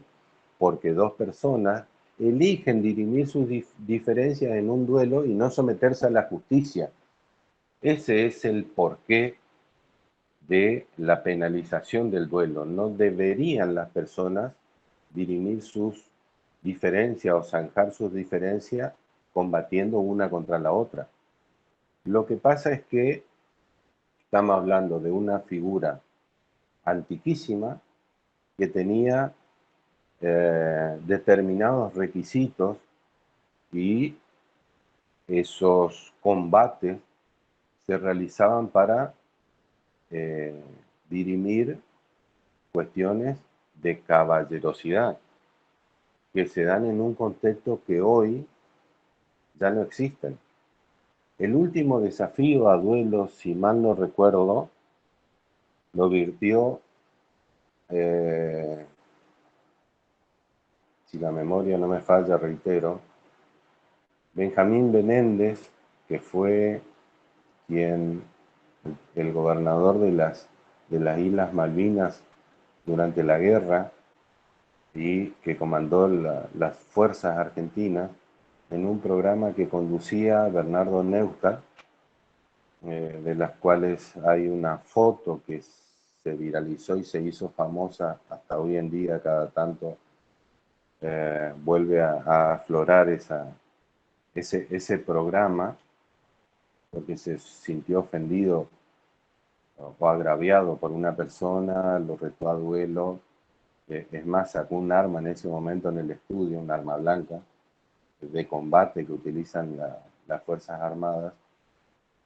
porque dos personas eligen dirimir sus diferencias en un duelo y no someterse a la justicia. Ese es el porqué de la penalización del duelo. No deberían las personas dirimir sus diferencias o zanjar sus diferencias combatiendo una contra la otra. Lo que pasa es que estamos hablando de una figura antiquísima que tenía determinados requisitos y esos combates se realizaban para dirimir cuestiones de caballerosidad que se dan en un contexto que hoy ya no existen. El último desafío a duelos, si mal no recuerdo, lo virtió, si la memoria no me falla, reitero, Benjamín Benéndez, que fue quien, el gobernador de las Islas Malvinas durante la guerra y que comandó las fuerzas argentinas en un programa que conducía Bernardo Neustadt, de las cuales hay una foto que se viralizó y se hizo famosa hasta hoy en día, cada tanto vuelve a aflorar ese programa, porque se sintió ofendido o agraviado por una persona, lo retó a duelo, es más, sacó un arma en ese momento en el estudio, un arma blanca de combate que utilizan las Fuerzas Armadas,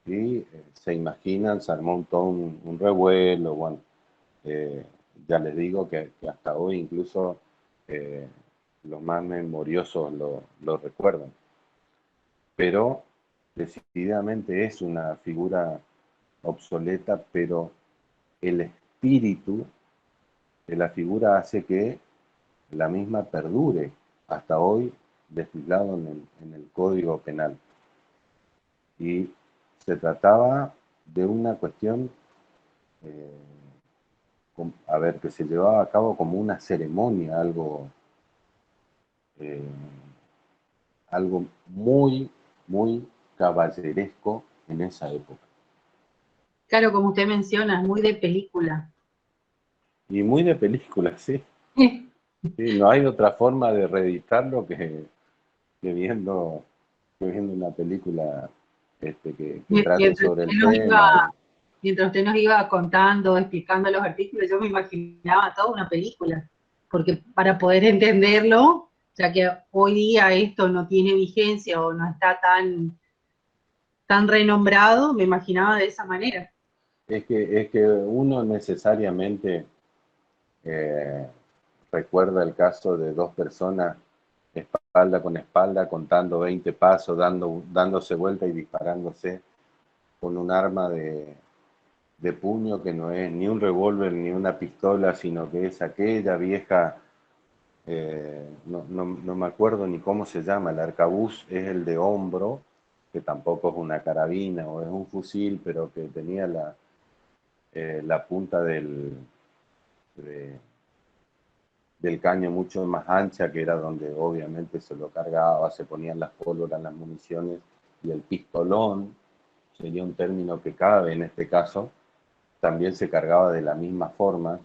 y se imaginan, se armó todo un revuelo, bueno, ya les digo que hasta hoy incluso los más memoriosos lo recuerdan. Pero decididamente es una figura obsoleta, pero el espíritu de la figura hace que la misma perdure hasta hoy destilado en el Código Penal. Y se trataba de una cuestión, a ver, que se llevaba a cabo como una ceremonia, eh, algo muy, muy caballeresco en esa época. Claro, como usted menciona, es muy de película. Y muy de película, sí. Sí, no hay otra forma de reeditarlo que viendo una película que trate Mientras sobre usted el nos tema. iba, mientras usted nos iba contando, explicando los artículos, yo me imaginaba toda una película, porque para poder entenderlo, ya que hoy día esto no tiene vigencia o no está tan renombrado, me imaginaba de esa manera. Es que uno necesariamente eh, recuerda el caso de dos personas espalda con espalda contando 20 pasos, dándose vuelta y disparándose con un arma de puño que no es ni un revólver ni una pistola, sino que es aquella vieja, no me acuerdo ni cómo se llama, el arcabuz es el de hombro, que tampoco es una carabina o es un fusil, pero que tenía la punta del caño mucho más ancha, que era donde obviamente se lo cargaba, se ponían las pólvoras, las municiones, y el pistolón sería un término que cabe en este caso, también se cargaba de la misma forma,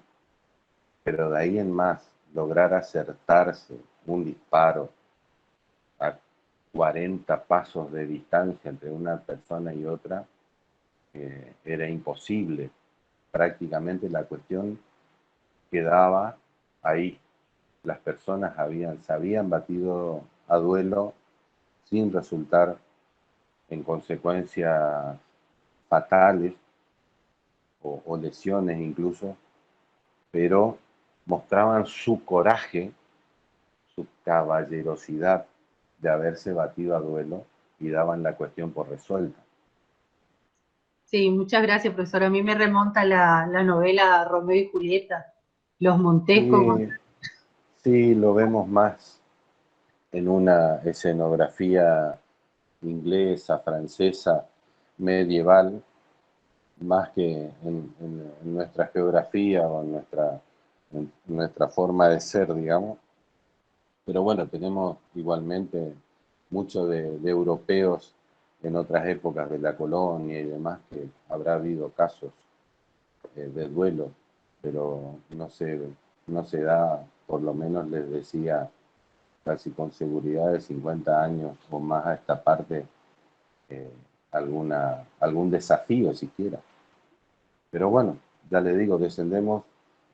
pero de ahí en más, lograr acertarse un disparo a 40 pasos de distancia entre una persona y otra, era imposible. Prácticamente la cuestión quedaba ahí. Las personas se habían batido a duelo sin resultar en consecuencias fatales o lesiones incluso, pero mostraban su coraje, su caballerosidad de haberse batido a duelo y daban la cuestión por resuelta. Sí, muchas gracias, profesor. A mí me remonta la novela Romeo y Julieta, los Montescos. Sí, sí, lo vemos más en una escenografía inglesa, francesa, medieval, más que en nuestra geografía o en nuestra forma de ser, digamos. Pero bueno, tenemos igualmente mucho de europeos en otras épocas de la colonia y demás, que habrá habido casos de duelo, pero no se da, por lo menos les decía casi con seguridad, de 50 años o más a esta parte, eh, algún desafío siquiera. Pero bueno, ya le digo, descendemos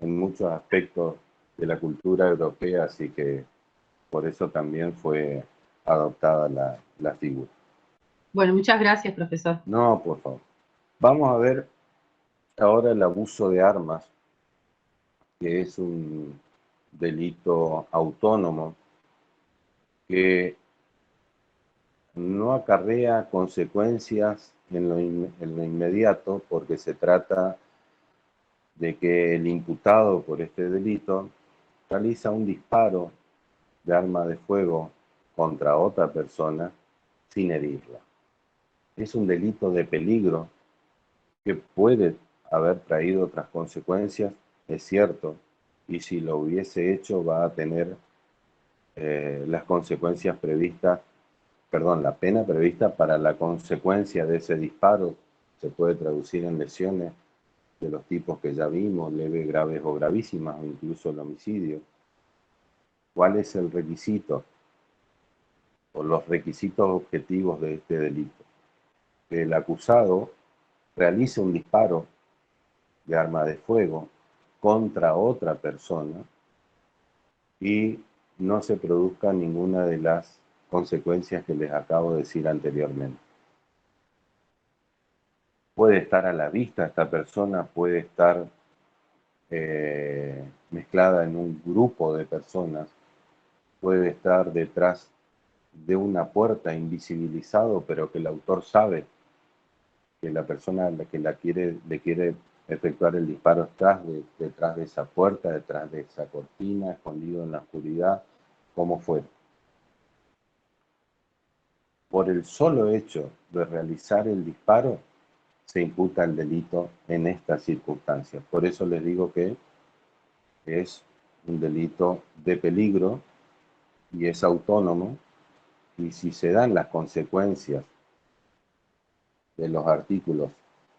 en muchos aspectos de la cultura europea, así que por eso también fue adoptada la figura. Bueno, muchas gracias, profesor. No, por favor. Vamos a ver ahora el abuso de armas, que es un delito autónomo que no acarrea consecuencias en lo inmediato, porque se trata de que el imputado por este delito realiza un disparo de arma de fuego contra otra persona sin herirla. Es un delito de peligro que puede haber traído otras consecuencias, es cierto, y si lo hubiese hecho va a tener las consecuencias previstas, perdón, la pena prevista para la consecuencia de ese disparo se puede traducir en lesiones de los tipos que ya vimos, leves, graves o gravísimas, o incluso el homicidio. ¿Cuál es el requisito o los requisitos objetivos de este delito? Que el acusado realice un disparo de arma de fuego contra otra persona y no se produzca ninguna de las consecuencias que les acabo de decir anteriormente. Puede estar a la vista esta persona, puede estar mezclada en un grupo de personas, puede estar detrás de una puerta invisibilizado, pero que el autor sabe que la persona a la que le quiere efectuar el disparo está detrás de esa puerta, detrás de esa cortina, escondido en la oscuridad, como fuera. Por el solo hecho de realizar el disparo, se imputa el delito en estas circunstancias. Por eso les digo que es un delito de peligro y es autónomo, y si se dan las consecuencias de los artículos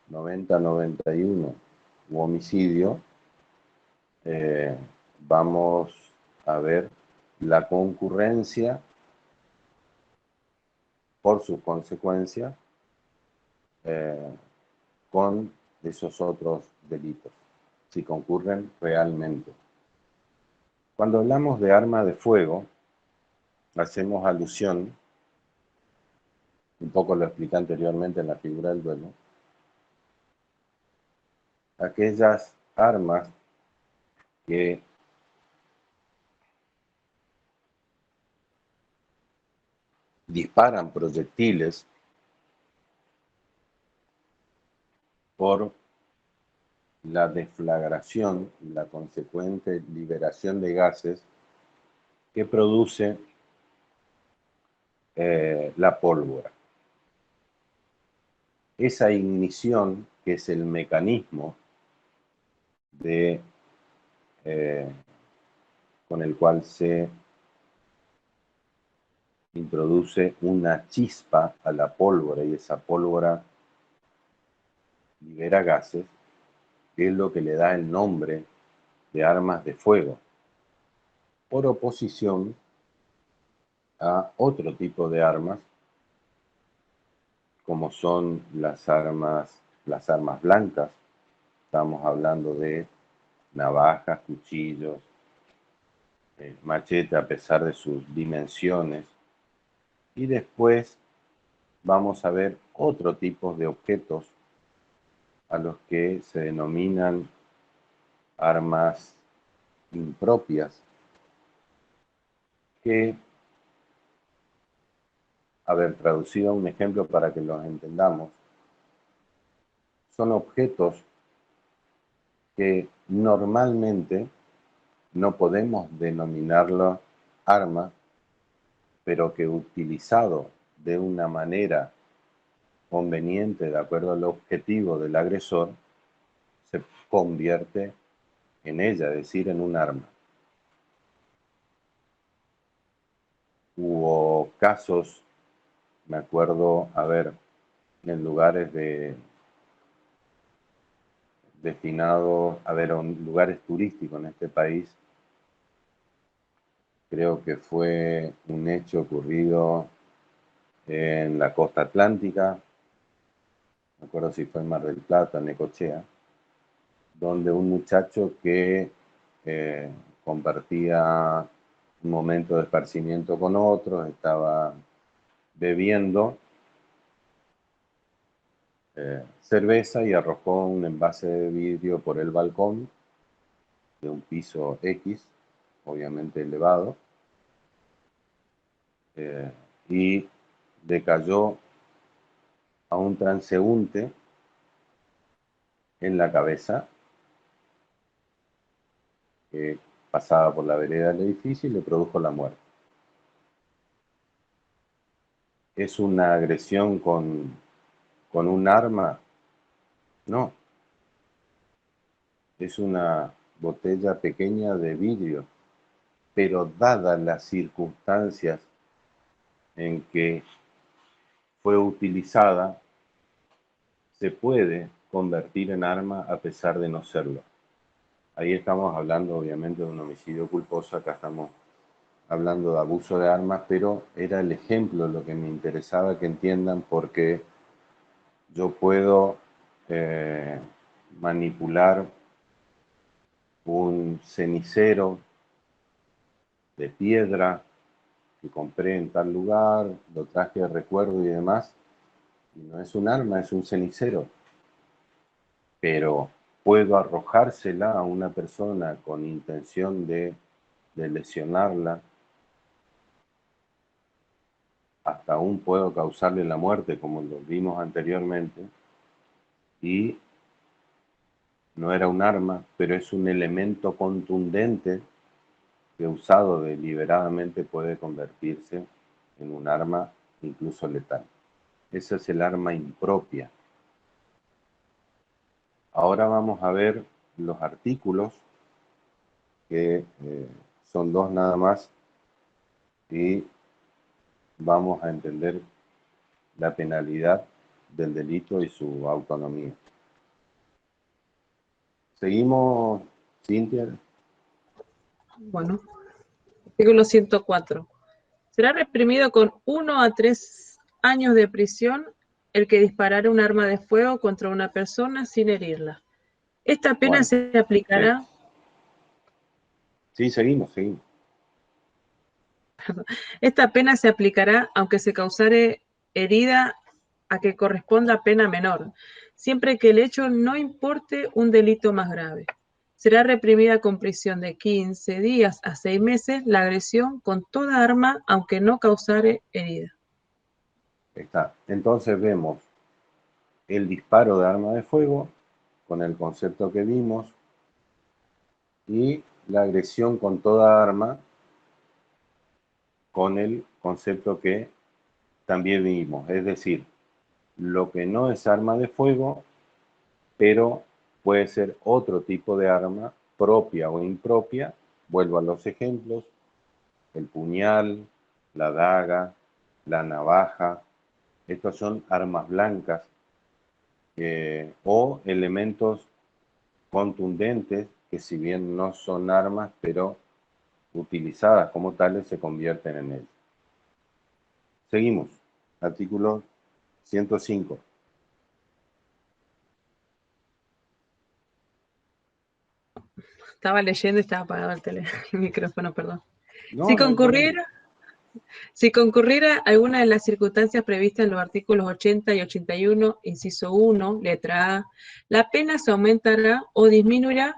90, 91 u homicidio, vamos a ver la concurrencia por sus consecuencias con esos otros delitos, si concurren realmente. Cuando hablamos de arma de fuego, hacemos alusión, un poco lo expliqué anteriormente en la figura del duelo, a aquellas armas que disparan proyectiles por la deflagración y la consecuente liberación de gases que produce la pólvora. esa ignición, que es el mecanismo de, con el cual se introduce una chispa a la pólvora y esa pólvora libera gases, que es lo que le da el nombre de armas de fuego, por oposición a otro tipo de armas, como son las armas blancas. Estamos hablando de navajas, cuchillos, machete a pesar de sus dimensiones. Y después vamos a ver otro tipo de objetos a los que se denominan armas impropias, que, a ver, traducido a un ejemplo para que los entendamos, son objetos que normalmente no podemos denominarlo arma, pero que utilizado de una manera conveniente, de acuerdo al objetivo del agresor, se convierte en ella, es decir, en un arma. Hubo casos, me acuerdo, a ver, en lugares destinados, a ver, lugares turísticos en este país. Creo que fue un hecho ocurrido en la costa atlántica, no me acuerdo si fue en Mar del Plata, en Necochea, donde un muchacho que compartía un momento de esparcimiento con otros, estaba bebiendo cerveza y arrojó un envase de vidrio por el balcón de un piso X, obviamente elevado, y decayó a un transeúnte en la cabeza, que pasaba por la vereda del edificio y le produjo la muerte. ¿Es una agresión con un arma? No. Es una botella pequeña de vidrio, pero dadas las circunstancias en que fue utilizada, se puede convertir en arma a pesar de no serlo. Ahí estamos hablando obviamente de un homicidio culposo, acá estamos hablando de abuso de armas, pero era el ejemplo lo que me interesaba que entiendan, porque yo puedo manipular un cenicero de piedra que compré en tal lugar, lo traje de recuerdo y demás, y no es un arma, es un cenicero, pero puedo arrojársela a una persona con intención de lesionarla, hasta aún puedo causarle la muerte, como lo vimos anteriormente, y no era un arma, pero es un elemento contundente que usado deliberadamente puede convertirse en un arma incluso letal. Ese es el arma impropia. Ahora vamos a ver los artículos, que son dos nada más, y vamos a entender la penalidad del delito y su autonomía. Seguimos, Cintia. Bueno, artículo 104. Será reprimido con 1 a 3 años de prisión el que disparara un arma de fuego contra una persona sin herirla. Esta pena se aplicará. Sí, seguimos. Esta pena se aplicará aunque se causare herida a que corresponda pena menor, siempre que el hecho no importe un delito más grave. Será reprimida con prisión de 15 días a 6 meses la agresión con toda arma aunque no causare herida. Está. Entonces vemos el disparo de arma de fuego con el concepto que vimos y la agresión con toda arma con el concepto que también vimos. Es decir, lo que no es arma de fuego, pero puede ser otro tipo de arma, propia o impropia. Vuelvo a los ejemplos: el puñal, la daga, la navaja. Estos son armas blancas o elementos contundentes que, si bien no son armas, pero utilizadas como tales se convierten en ellas. Seguimos. Artículo 105. Estaba leyendo y estaba apagado el micrófono, perdón. No, Si no hay problema. concurriera alguna de las circunstancias previstas en los artículos 80 y 81, inciso 1, letra A, la pena se aumentará o disminuirá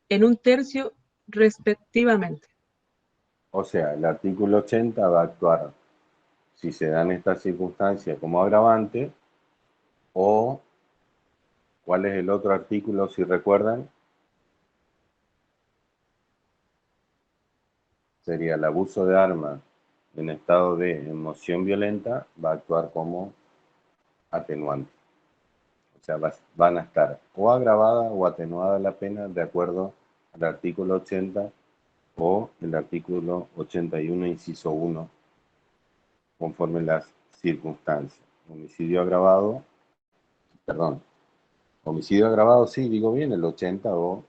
en 1/3 respectivamente. O sea, el artículo 80 va a actuar si se dan estas circunstancias como agravante, o ¿cuál es el otro artículo, si recuerdan? Sería el abuso de armas en estado de emoción violenta, va a actuar como atenuante. O sea, van a estar o agravada o atenuada la pena de acuerdo al artículo 80 o el artículo 81, inciso 1, conforme las circunstancias. Homicidio agravado, perdón, homicidio agravado, sí, digo bien, el 80, o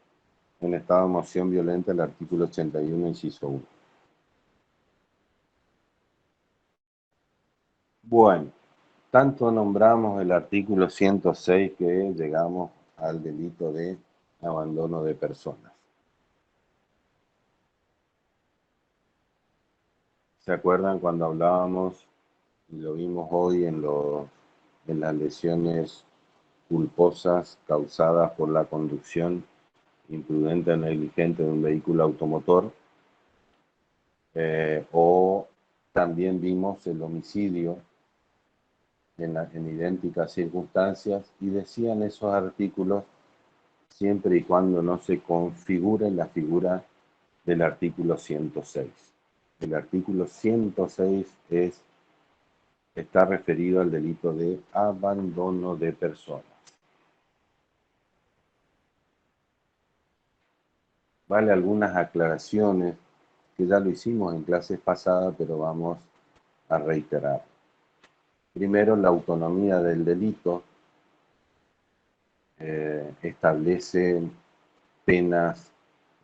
en estado de emoción violenta, el artículo 81, inciso 1. Bueno, tanto nombramos el artículo 106 que llegamos al delito de abandono de personas. ¿Se acuerdan cuando hablábamos, y lo vimos hoy en las lesiones culposas causadas por la conducción imprudente o negligente de un vehículo automotor? O también vimos el homicidio en idénticas circunstancias, y decían esos artículos, siempre y cuando no se configure la figura del artículo 106. El artículo 106 está referido al delito de abandono de personas. Vale algunas aclaraciones que ya lo hicimos en clases pasadas, pero vamos a reiterar. Primero, la autonomía del delito establece penas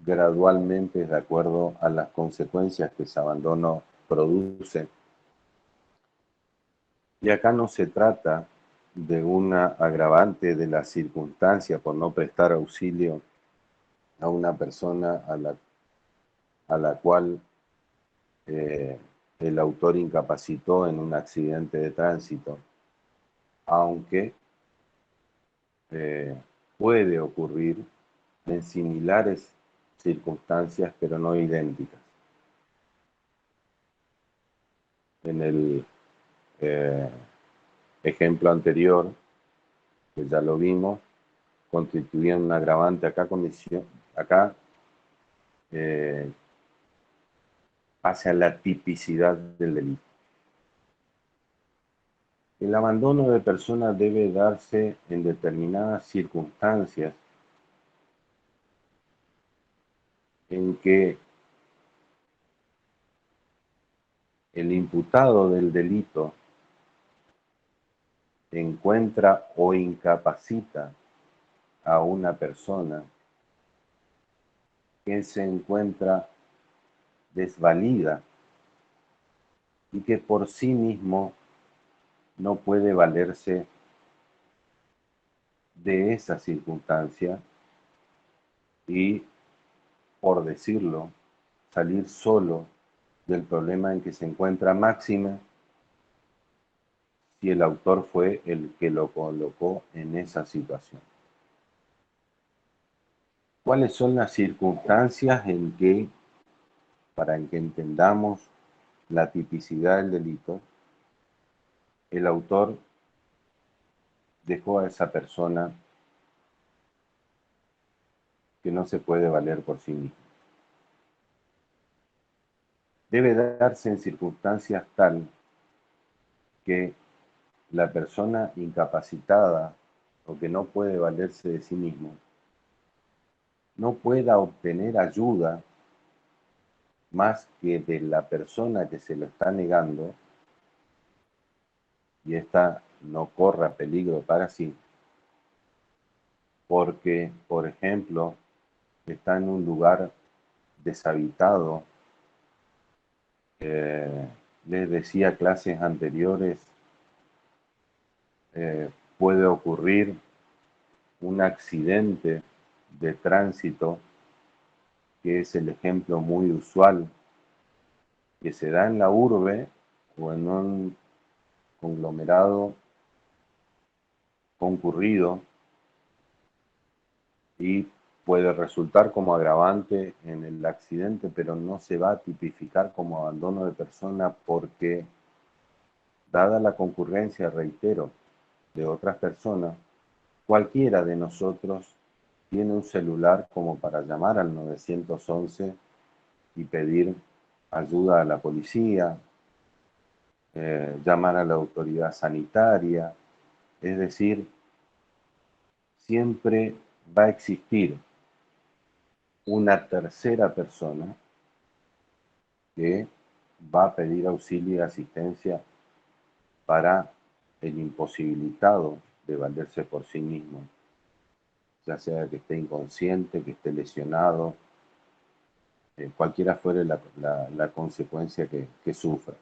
gradualmente de acuerdo a las consecuencias que ese abandono produce. Y acá no se trata de una agravante de la circunstancia por no prestar auxilio a una persona a la cual el autor incapacitó en un accidente de tránsito, aunque puede ocurrir en similares circunstancias, pero no idénticas. En el ejemplo anterior, que ya lo vimos, constituían un agravante acá hacia la tipicidad del delito. El abandono de personas debe darse en determinadas circunstancias en que el imputado del delito encuentra o incapacita a una persona que se encuentra desvalida y que por sí mismo no puede valerse de esa circunstancia y, por decirlo, salir solo del problema en que se encuentra, máxima si el autor fue el que lo colocó en esa situación. ¿Cuáles son las circunstancias en que, para que entendamos la tipicidad del delito, el autor dejó a esa persona que no se puede valer por sí misma? Debe darse en circunstancias tal que la persona incapacitada o que no puede valerse de sí mismo no pueda obtener ayuda más que de la persona que se lo está negando, y ésta no corra peligro para sí, porque, por ejemplo, está en un lugar deshabitado. Les decía clases anteriores, puede ocurrir un accidente de tránsito, que es el ejemplo muy usual, que se da en la urbe o en un conglomerado concurrido, y puede resultar como agravante en el accidente, pero no se va a tipificar como abandono de persona porque, dada la concurrencia, reitero, de otras personas, cualquiera de nosotros tiene un celular como para llamar al 911 y pedir ayuda a la policía, llamar a la autoridad sanitaria. Es decir, siempre va a existir una tercera persona que va a pedir auxilio y asistencia para el imposibilitado de valerse por sí mismo, ya sea que esté inconsciente, que esté lesionado, cualquiera fuere la consecuencia que sufra.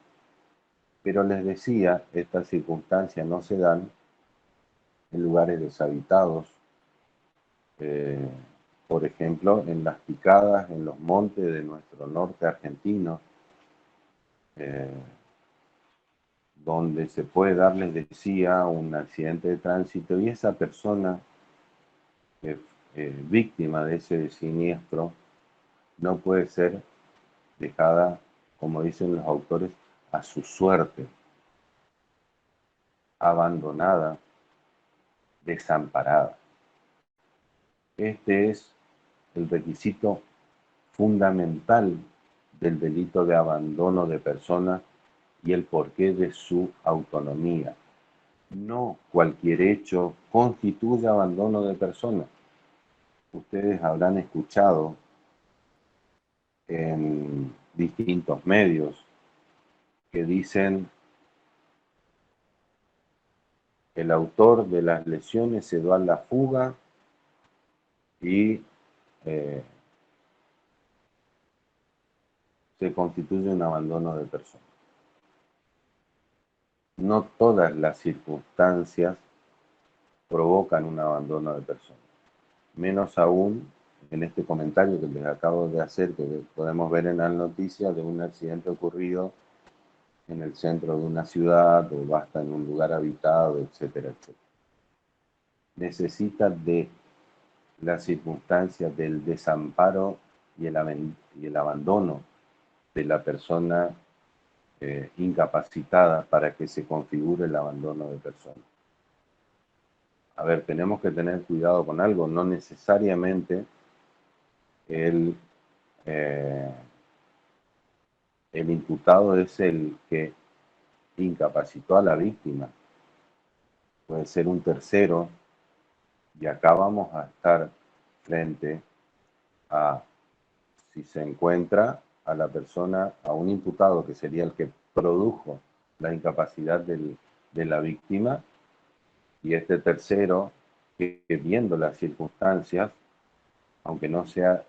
Pero les decía, estas circunstancias no se dan en lugares deshabitados, por ejemplo, en las picadas, en los montes de nuestro norte argentino, donde se puede dar, les decía, un accidente de tránsito, y esa persona víctima de ese siniestro no puede ser dejada, como dicen los autores, a su suerte, abandonada, desamparada. Este es el requisito fundamental del delito de abandono de persona y el porqué de su autonomía. No cualquier hecho constituye abandono de persona. Ustedes habrán escuchado en distintos medios que dicen: el autor de las lesiones se dio a la fuga y se constituye un abandono de persona. No todas las circunstancias provocan un abandono de persona, menos aún en este comentario que les acabo de hacer, que podemos ver en las noticias de un accidente ocurrido en el centro de una ciudad o basta en un lugar habitado, etcétera, etcétera. Necesita de las circunstancias del desamparo y el abandono de la persona incapacitada para que se configure el abandono de persona. A ver, tenemos que tener cuidado con algo, no necesariamente el imputado es el que incapacitó a la víctima, puede ser un tercero, y acá vamos a estar frente a, si se encuentra a la persona, a un imputado que sería el que produjo la incapacidad de la víctima, y este tercero que viendo las circunstancias, aunque no sea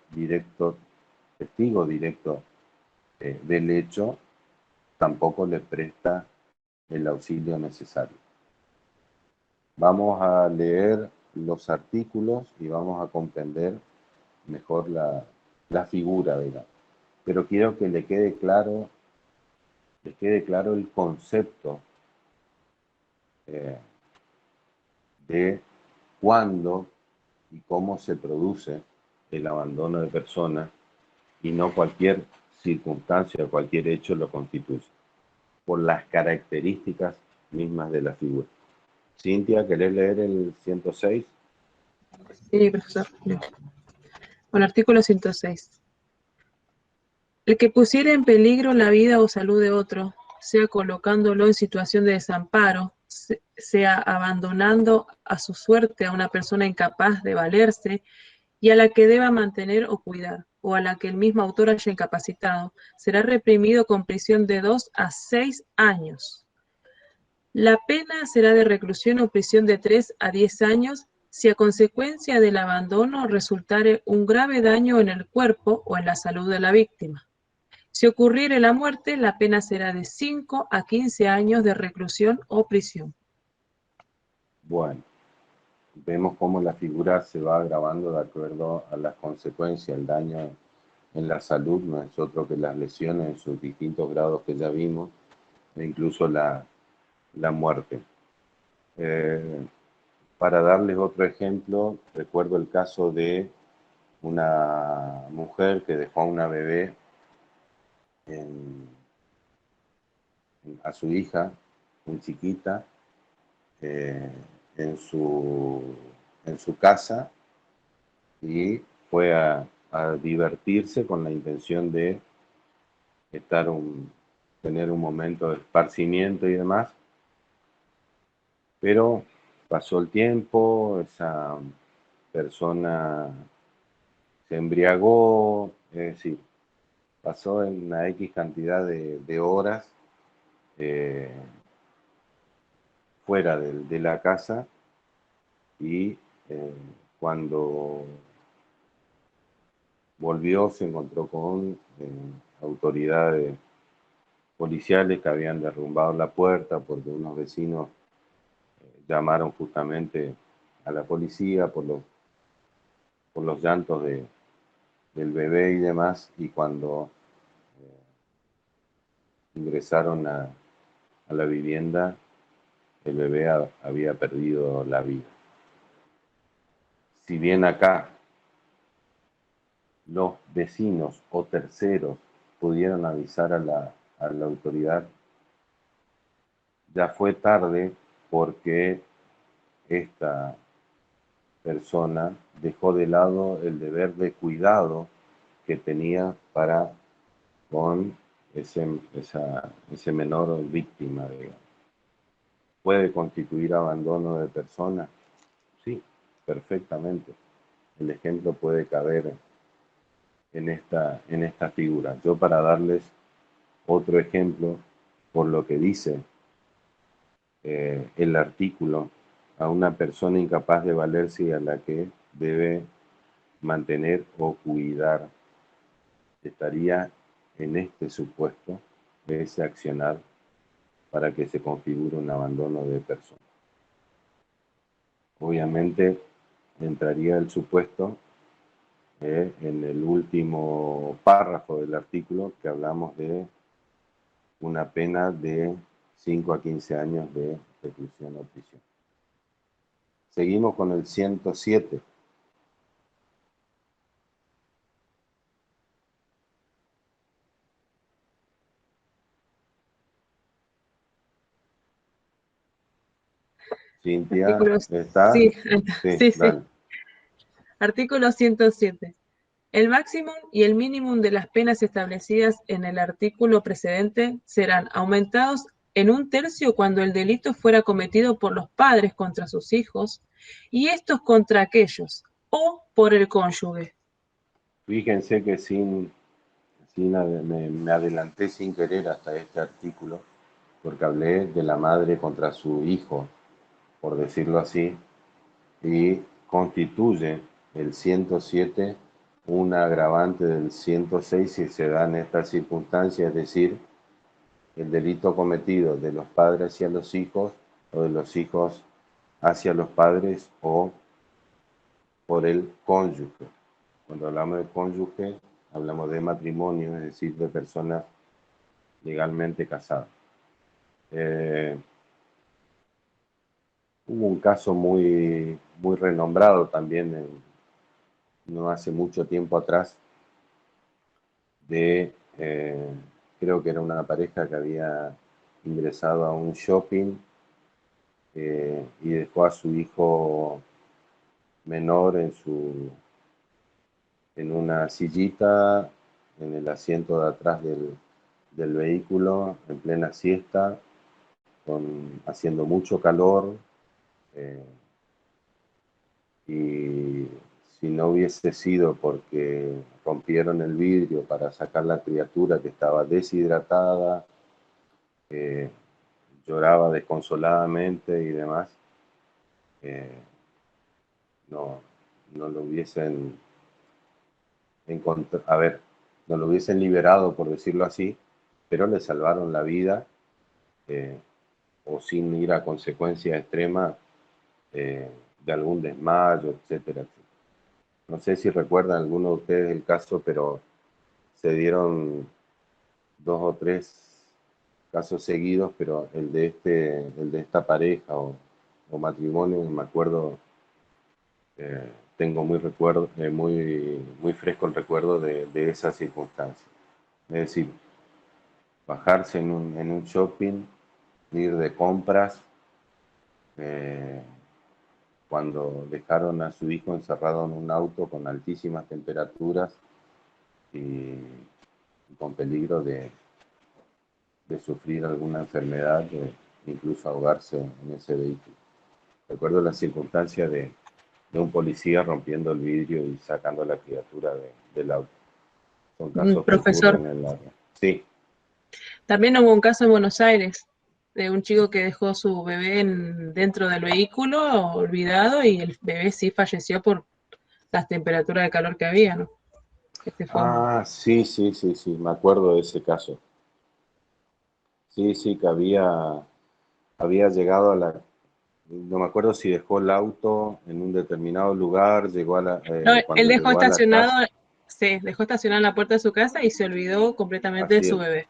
testigo directo del hecho, tampoco le presta el auxilio necesario. Vamos a leer los artículos y vamos a comprender mejor la figura, digamos. Pero quiero que le quede claro el concepto de cuándo y cómo se produce el abandono de persona, y no cualquier circunstancia o cualquier hecho lo constituye, por las características mismas de la figura. Cintia, ¿querés leer el 106? Sí, profesor. Con artículo 106. El que pusiera en peligro la vida o salud de otro, sea colocándolo en situación de desamparo, sea abandonando a su suerte a una persona incapaz de valerse y a la que deba mantener o cuidar, o a la que el mismo autor haya incapacitado, será reprimido con prisión de 2 a 6 años. La pena será de reclusión o prisión de 3 a 10 años si a consecuencia del abandono resultare un grave daño en el cuerpo o en la salud de la víctima. Si ocurriere la muerte, la pena será de 5 a 15 años de reclusión o prisión. Bueno, vemos cómo la figura se va agravando de acuerdo a las consecuencias. El daño en la salud no es otro que las lesiones en sus distintos grados que ya vimos, e incluso la muerte. Para darles otro ejemplo, recuerdo el caso de una mujer que dejó a una bebé a su hija, muy chiquita, en su casa, y fue a divertirse con la intención de tener un momento de esparcimiento y demás, pero pasó el tiempo, esa persona se embriagó, es decir, pasó en una X cantidad de horas fuera de la casa, y cuando volvió se encontró con autoridades policiales que habían derrumbado la puerta porque unos vecinos llamaron justamente a la policía por los llantos del bebé y demás, y cuando ingresaron a la vivienda, el bebé había perdido la vida. Si bien acá los vecinos o terceros pudieron avisar a la autoridad, ya fue tarde porque esta persona dejó de lado el deber de cuidado que tenía para con ese menor víctima, digamos. ¿Puede constituir abandono de persona? Sí, perfectamente. El ejemplo puede caber en esta figura. Yo, para darles otro ejemplo, por lo que dice el artículo, a una persona incapaz de valerse y a la que debe mantener o cuidar, estaría en este supuesto de ese accionar para que se configure un abandono de persona. Obviamente entraría el supuesto en el último párrafo del artículo, que hablamos de una pena de 5 a 15 años de reclusión o prisión. Seguimos con el 107. Cintia, Artículos, ¿está? sí, Sí, sí, dale. Artículo 107. El máximo y el mínimo de las penas establecidas en el artículo precedente serán aumentados en 1/3 cuando el delito fuera cometido por los padres contra sus hijos y estos contra aquellos, o por el cónyuge. Fíjense que me adelanté sin querer hasta este artículo, porque hablé de la madre contra su hijo, por decirlo así, y constituye el 107 un agravante del 106 si se dan estas circunstancias, es decir, el delito cometido de los padres hacia los hijos o de los hijos hacia los padres o por el cónyuge. Cuando hablamos de cónyuge, hablamos de matrimonio, es decir, de personas legalmente casadas. Hubo un caso muy, muy renombrado también, no hace mucho tiempo atrás, creo que era una pareja que había ingresado a un shopping y dejó a su hijo menor en una sillita, en el asiento de atrás del vehículo, en plena siesta, haciendo mucho calor, y si no hubiese sido porque rompieron el vidrio para sacar la criatura que estaba deshidratada, lloraba desconsoladamente y demás, no lo hubiesen no lo hubiesen liberado, por decirlo así, pero le salvaron la vida, o sin ir a consecuencias extremas, de algún desmayo, etcétera, etcétera. No sé si recuerdan alguno de ustedes el caso, pero se dieron 2 o 3 casos seguidos, pero el de esta pareja o matrimonio, me acuerdo, tengo muy fresco el recuerdo de esa circunstancia. Es decir, bajarse en un shopping, ir de compras, cuando dejaron a su hijo encerrado en un auto con altísimas temperaturas y con peligro de sufrir alguna enfermedad, incluso ahogarse en ese vehículo. Recuerdo la circunstancia de un policía rompiendo el vidrio y sacando a la criatura del auto. Son casos que Profesor, ocurren en la... Sí. también hubo un caso en Buenos Aires de un chico que dejó su bebé dentro del vehículo olvidado y el bebé sí falleció por las temperaturas de calor que había, ¿no? Ah, sí, me acuerdo de ese caso. Sí, que había llegado a la... No me acuerdo si dejó el auto en un determinado lugar, llegó a la... No, él cuando dejó llegó a la estacionado, casa... sí, dejó estacionado en la puerta de su casa y se olvidó completamente de Así su es. bebé.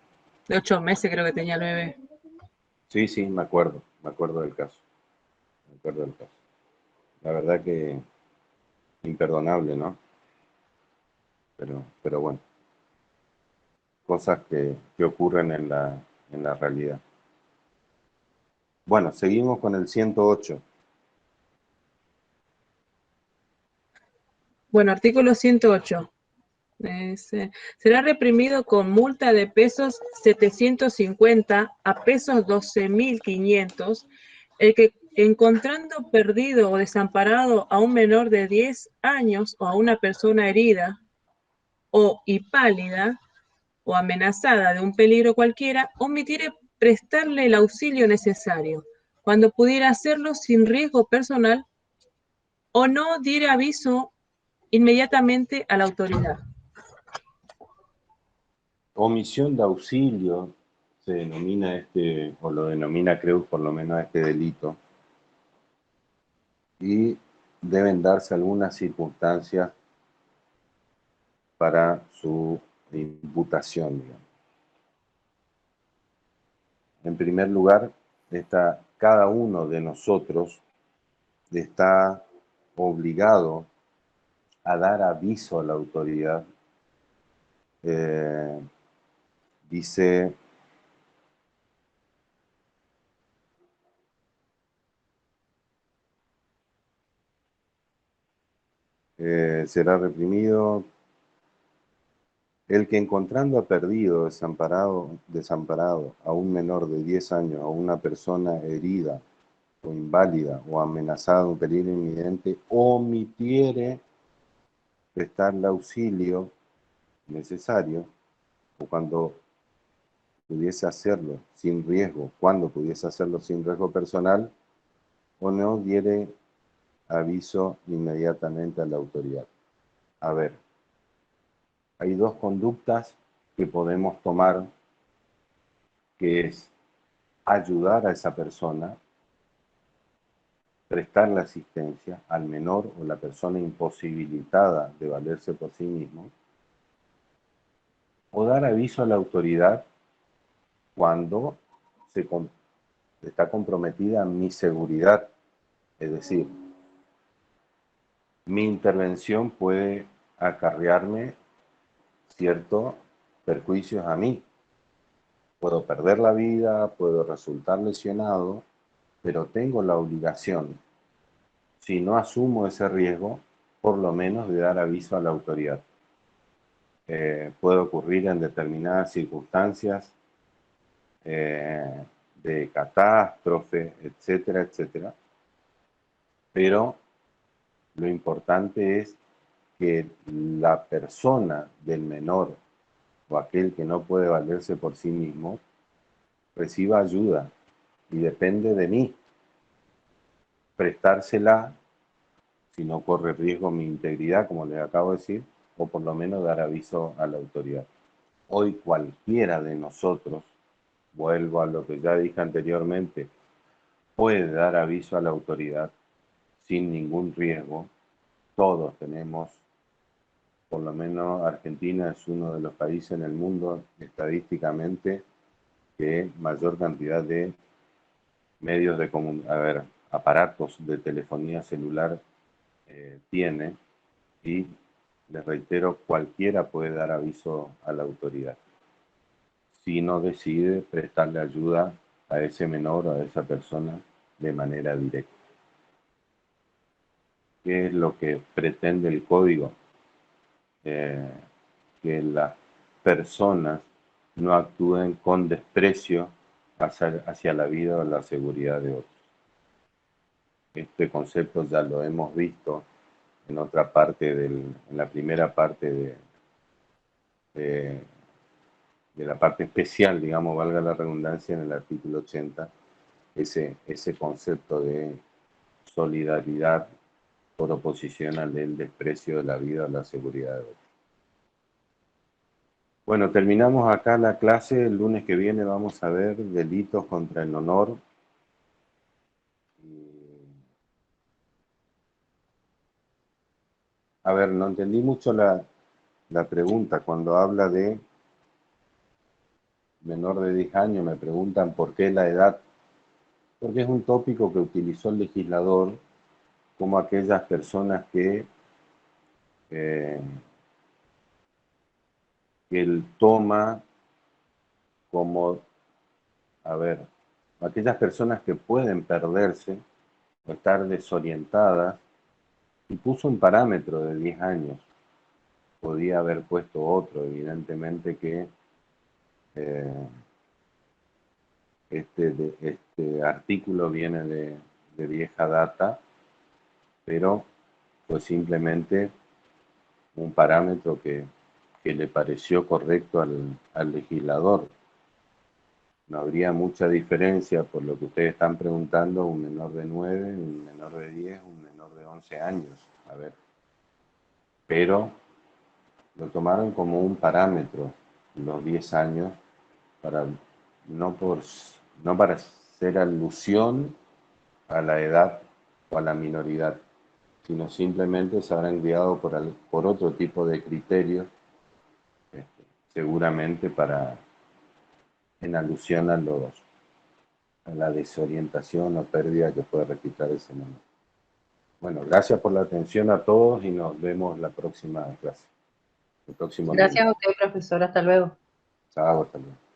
De 8 meses creo que tenía el bebé. Sí, me acuerdo del caso. Me acuerdo del caso. La verdad que imperdonable, ¿no? Pero bueno, cosas que ocurren en la realidad. Bueno, seguimos con el 108. Bueno, artículo 108. Será reprimido con multa de pesos 750 a pesos 12.500 el que, encontrando perdido o desamparado a un menor de 10 años o a una persona herida y pálida o amenazada de un peligro cualquiera, omitiere prestarle el auxilio necesario, cuando pudiera hacerlo sin riesgo personal, o no diera aviso inmediatamente a la autoridad. Omisión de auxilio se denomina o lo denomina Creus por lo menos este delito, y deben darse algunas circunstancias para su imputación, digamos. En primer lugar, cada uno de nosotros está obligado a dar aviso a la autoridad. Dice, será reprimido el que, encontrando perdido, desamparado a un menor de 10 años, a una persona herida o inválida o amenazada de un peligro inminente, omitiere prestarle auxilio necesario, o cuando pudiese hacerlo sin riesgo, personal, o no diere aviso inmediatamente a la autoridad. A ver, hay 2 conductas que podemos tomar, que es ayudar a esa persona, prestarle asistencia al menor o la persona imposibilitada de valerse por sí mismo, o dar aviso a la autoridad cuando está comprometida mi seguridad. Es decir, mi intervención puede acarrearme ciertos perjuicios a mí. Puedo perder la vida, puedo resultar lesionado, pero tengo la obligación, si no asumo ese riesgo, por lo menos de dar aviso a la autoridad. Puede ocurrir en determinadas circunstancias, de catástrofe, etcétera, etcétera. Pero lo importante es que la persona del menor o aquel que no puede valerse por sí mismo reciba ayuda y depende de mí prestársela si no corre riesgo mi integridad, como les acabo de decir, o por lo menos dar aviso a la autoridad. Hoy cualquiera de nosotros, vuelvo a lo que ya dije anteriormente, puede dar aviso a la autoridad sin ningún riesgo. Todos tenemos, por lo menos Argentina es uno de los países en el mundo estadísticamente que mayor cantidad de medios de aparatos de telefonía celular tiene, y les reitero, cualquiera puede dar aviso a la autoridad si no decide prestarle ayuda a ese menor o a esa persona de manera directa. ¿Qué es lo que pretende el código? Que las personas no actúen con desprecio hacia la vida o la seguridad de otros. Este concepto ya lo hemos visto en otra parte en la primera parte de la parte especial, digamos, valga la redundancia, en el artículo 80, ese concepto de solidaridad por oposición al del desprecio de la vida o la seguridad de otros. Bueno, terminamos acá la clase. El lunes que viene vamos a ver delitos contra el honor. A ver, no entendí mucho la pregunta. Cuando habla de menor de 10 años, me preguntan por qué la edad. Porque es un tópico que utilizó el legislador como aquellas personas que él toma como, aquellas personas que pueden perderse o estar desorientadas, y puso un parámetro de 10 años. Podía haber puesto otro, evidentemente que este artículo viene de vieja data, pero fue simplemente un parámetro que le pareció correcto al legislador. No habría mucha diferencia, por lo que ustedes están preguntando, un menor de 9, un menor de 10, un menor de 11 años. A ver. Pero lo tomaron como un parámetro, los 10 años, para no para hacer alusión a la edad o a la minoridad, sino simplemente se habrán guiado por otro tipo de criterios, seguramente en alusión a la desorientación o pérdida que puede registrar ese menor. Bueno, gracias por la atención a todos y nos vemos la próxima clase. El próximo Gracias lunes. a usted, profesor. Hasta luego. Chao, hasta luego.